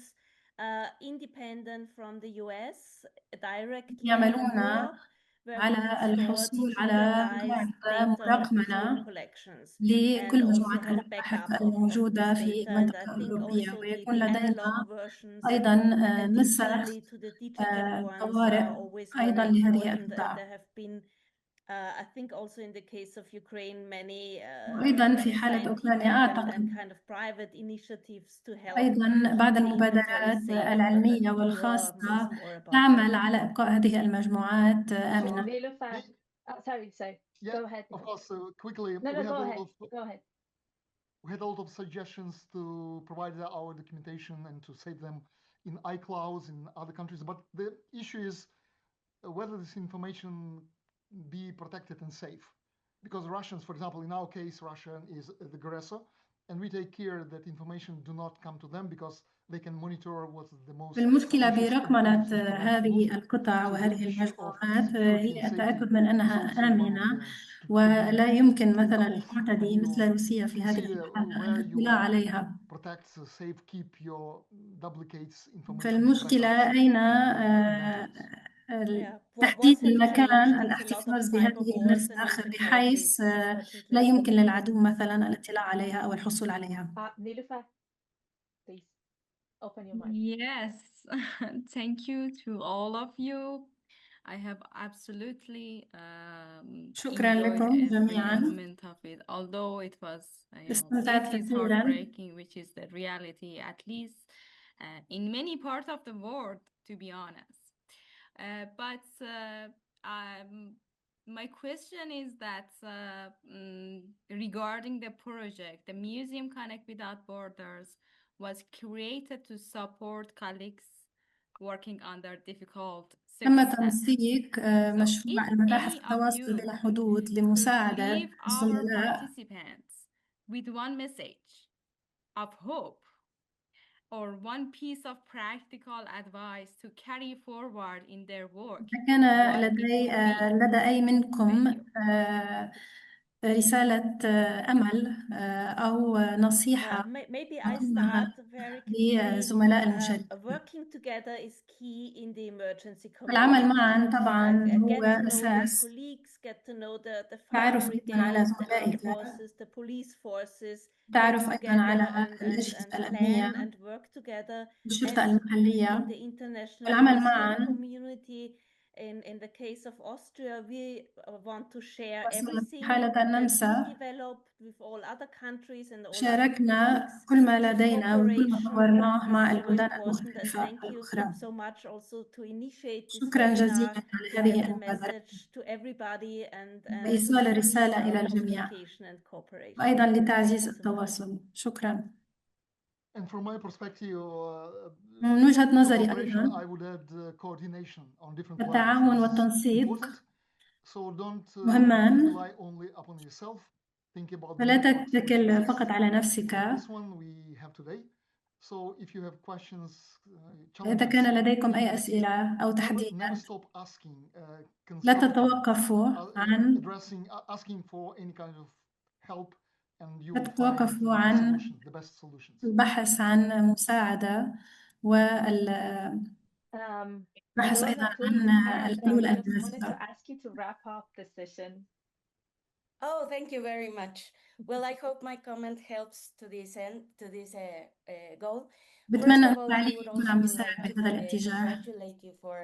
independent from the US, directly from يعملون Europe, where we على can store الحصول على digitalized قاعدة data of the full مرقمنة collections and لكل also مجموعات have المتاحف backup of الموجودة this في data. And I المنطقة think الأوروبية also ويكون the لدينا analog versions أيضا نسخ additionally to the digital ones طوارئ are always أيضا very لهذه important. And القطع. there have been, I think also in the case of Ukraine, many وأيضا في حالة أوكرانيا scientific and أعتقد kind of private initiatives to help أيضا بعض keep it very المبادرات safe, but العلمية war means والخاصة more about تعمل على إبقاء هذه المجموعات آمنة. Niloufar, sorry, Yeah, go ahead. of course. Quickly, No, we have go a ahead. lot of Go ahead. we had a lot of suggestions to provide our documentation and to save them in iClouds in other countries. But the issue is whether this information be protected and safe. Because Russians, for example, in our case, Russia is the aggressor, and we take care that information do not come to them because they can monitor what's the most المشكلة malicious برقمنة information to هذه move. القطع So the وهذه issue of المجموعات security هي and safety التأكد من is أنها also one of آمنة the ولا يمكن مثلا couple of المعتدي when مثل you روسيا في هذه consider الحالة where you الاطلاع عليها. protect, save, keep your duplicates information, فالمشكلة backups, أين تحديد المكان الاحتفاظ بهذه النسخ بحيث لا يمكن للعدو مثلا الاطلاع عليها أو الحصول عليها. Niloufar, please open your mic. Yes, thank you to all of you. I have absolutely شكرا enjoyed لكم every جميعا. moment of it, although it was, استمتعت it is كثيرا. heartbreaking, which is the reality, at least in many parts of the world, to be honest. But my question is that regarding the project, the Museum Connect Without Borders was created to support colleagues working under difficult تم circumstances. تنسيق مشروع if المتاحف any of التواصل you بلا حدود could لمساعدة leave our الزملاء participants with one message of hope or one piece of practical advice to carry forward in their work, إذا كان what it لدي would be. لدى أي منكم Thank you. رسالة أمل أو نصيحة Maybe I مقدمة start very quickly. لزملاء المشاركين. Working together is key in the emergency العمل community. معا طبعا هو Get to know the أساس colleagues, get to know the fire تعرف أيضا على brigades, the armed زملائك، forces, the police forces, get تعرف أيضا together على and الأجهزة plan الأمنية and work together. والشرطة And in المحلية. the international والعمل museum معا community, in the case of Austria, we want to share everything حالة that النمسا we developed with all other countries and all other شاركنا colleagues. كل ما لدينا وكل ما طورناه مع Cooperation is so البلدان important, and المختلفة thank you الأخرى. so much also to initiate this شكرا جزيلا webinar على to هذه get the المبادرة message to everybody and to وإيصال increase الرسالة إلى our الجميع communication and cooperation. وأيضا لتعزيز Thanks a lot. التواصل. شكرا. And from my perspective, من وجهة نظري cooperation, أيضا I would add coordination on different التعاون levels is والتنسيق important. So don't مهمان. rely only upon yourself. Think about the فلا network تتكل solutions. فقط على نفسك. This one we have today. So if you have questions, إذا challenges, كان لديكم أي أسئلة أو never تحديات stop asking, لا consulting, تتوقفوا عن asking for any kind of help, and you لا will find تتوقفوا the عن solutions, the best solutions. البحث عن مساعدة والبحث Rosa, أيضا please, عن الحلول I just wanted المناسبة. to ask you to wrap up the session. Oh, thank you very much. Well, I hope my comment helps to this end, to this goal. First بتمنى of أن all, I would التعليق يكون also عم like يساعد to بهذا الاتجاه. congratulate you for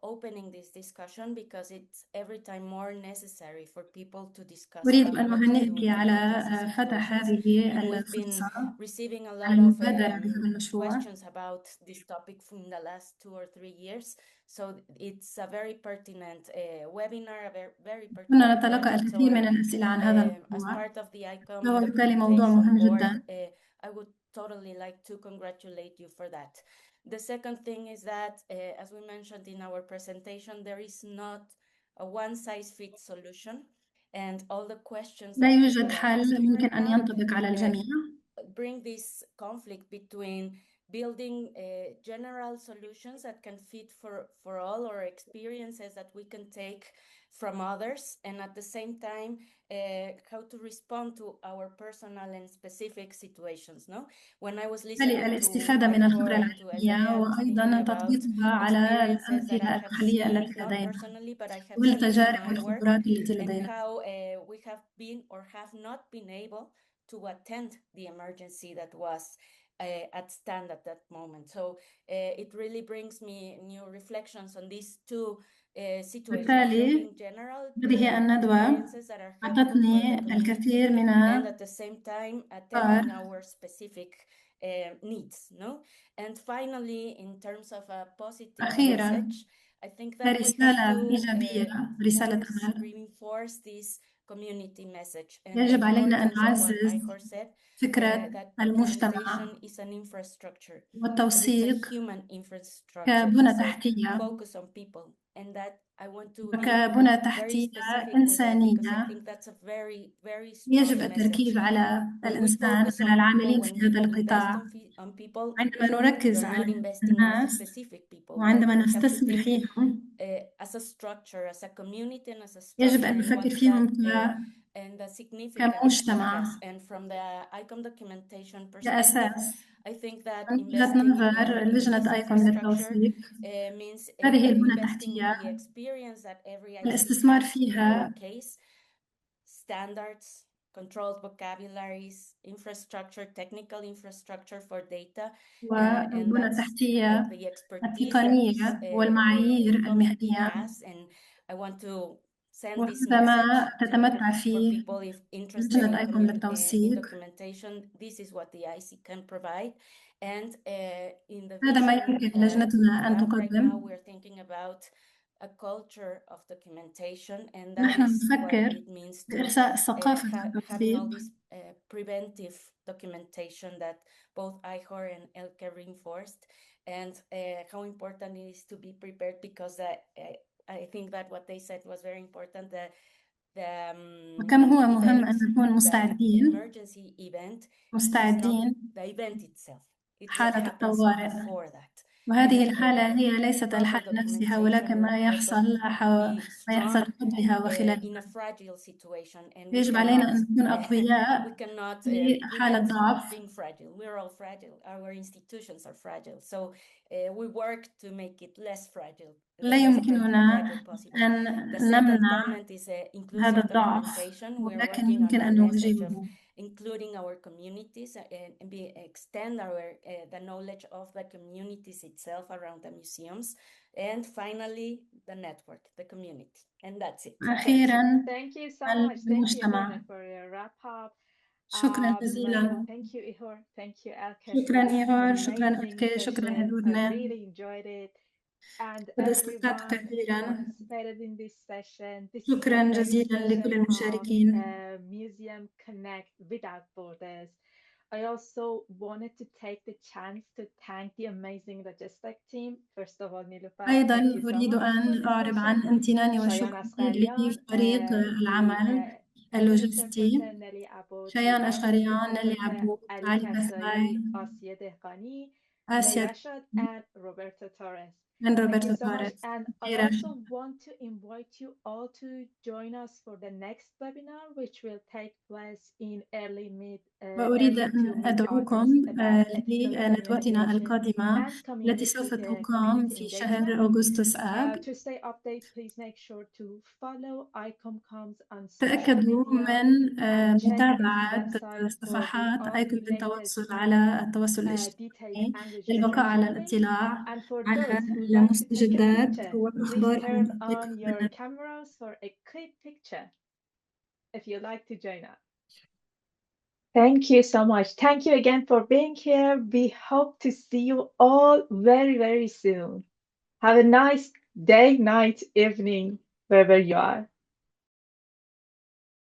opening this discussion, because it's every time more necessary for people to discuss أريد about أن what to do أهنئك in على emergency فتح situations. هذه And we've been الفرصة receiving a على lot of المبادرة بهذا المشروع. questions about this topic in the last 2 or 3 years. So it's a very pertinent webinar, a very كنا pertinent نتلقى project. So الكثير من الأسئلة عن هذا as الموضوع. part of the ICOM هو بالتالي موضوع documentation مهم board, جدا. I would totally like to congratulate you for that. The second thing is that, as we mentioned in our presentation, there is not a one-size-fits solution, and all the questions لا that يوجد people are حل asking ممكن right أن now ينطبق على الجميع. bring this conflict between building general solutions that can fit for all, or experiences that we can take from others, and at the same time how to respond to our personal and specific situations. No, when I was listening الاستفادة to من الخبرة ICOM, to العلمية وأيضا تطبيقها على experiences that I الأمثلة have المحلية seen, التي not لدينا personally, but I have seen in والتجارب my work, والخبرات التي and لدينا. how we have been or have not been able to attend the emergency that was at stand at that moment. So it really brings me new reflections on these two situations. بالتالي In general, هذه الندوة experiences that are helpful for أعطتني the community, الكثير من and at the same time attending our specific needs. No, and finally, in terms of a positive أخيرا message, I think that we have رسالة to إيجابية، رسالة أمل. reinforce this community message. And يجب علينا أن importance of what نعزز ICOR said, فكرة that المجتمع documentation is an infrastructure, and it's a والتوثيق human infrastructure. كبنى So تحتية focus on people, and that I want to be وكبنى very تحتية specific with that, because I إنسانية. think that's a very strong يجب message. التركيز على When we الإنسان، focus على on people, العاملين when في we هذا invest القطاع. on people, عندما نركز we're not على investing on الناس specific people. وعندما We have to نستثمر think فيهم as a structure, as a community, and as a يجب structure, أن and نفكر what's فيهم that and the significance. كمجتمع Yes, and from the ICOM documentation perspective, كأساس. I think that من وجهة investing نظر in لجنة this ICOM infrastructure للتوثيق means هذه البنى investing in the التحتية experience that every IC الاستثمار has. In our فيها case, standards, controlled vocabularies, infrastructure, technical infrastructure for data, and والبنى that's التحتية like the expertise that this التقنية والمعايير committee المهنية. has, and I want to send this وهذا ما message تتمتع for فيه people if interested لجنة in ICOM للتوثيق. documentation. This is what the IC can provide, and in the هذا ما vision يمكن لجنتنا أن draft right now, تقدم. we're thinking about a culture of documentation, and that نحن is what نفكر it means to بإرساء ثقافة having التوثيق all this preventive documentation that both ICOR and ELCA reinforced, and how important it is to be prepared, because I think that what they said was very important. وكم هو مهم أن event, نكون the مستعدين emergency event, is not مستعدين the event itself. It's what حالة happens الطوارئ. before that. وهذه And الحالة هي ليست proper الحالة نفسها documentation ولكن will ما help us يحصل be ما يحصل strong قبلها in وخلالها. a fragile situation, and we يجب علينا أن cannot نكون أقوياء we cannot في حالة prevent ضعف. being fragile. We're all fragile. Our institutions are fragile. So we work to make it less fragile, the لا less يمكننا fragile possible. أن The second نمنع comment is هذا inclusive الضعف documentation. We're ولكن working on يمكن a أن message of نوجهه. including our communities and extend the knowledge of the communities itself around the museums. And finally, the network, the community. And that's it. أخيرا Thank you so much. Thank you, المجتمع. Edurne, for your wrap up. شكرا جزيلا. Thank you, Ihor. Thank you, Elke, شكرا for this إيهور. شكرا amazing ألكي. شكرا session. I إدورني. really enjoyed it. And قد استمتعت everyone who كثيرا. participated in this session. This is the شكرا first جزيلا لكل session of المشاركين. Museum Connect Without Borders. I also wanted to take the chance to thank the amazing logistic team. First of all, Niloufar, أيضا thank you so أريد much for أن this أعرب عن session. امتناني Shayan وشكري Asgharian, لفريق the العمل evidence اللوجستي reporter Nelly Abboud, the شيان archive أشغريان، نيلي reporter عبود، Ali علي Kasai, كساي، Asiye Dehqani, آسيا Meirashad, and Roberto Torres. من Thank روبرتو you so much. توريس. And I ميراش. also want to invite you all to join us for the next webinar, which will take place in وأريد early to أن mid-August أدعوكم about ethical لندوتنا communication القادمة and التي سوف community تقام في شهر engagement. أغسطس آب. To stay updated, please make sure to follow ICOM on social تأكدوا media من and check its متابعة website for the صفحات all أيكون related للتواصل على التواصل details الاجتماعي and للبقاء على registration links. الاطلاع And for على those who like to take a المستجدات picture, please والأخبار turn المتعلقة on your بالندوة. cameras for a quick picture if you like to join us. Thank you so much. Thank you again for being here. We hope to see you all very, very soon. Have a nice day, night, evening, wherever you are.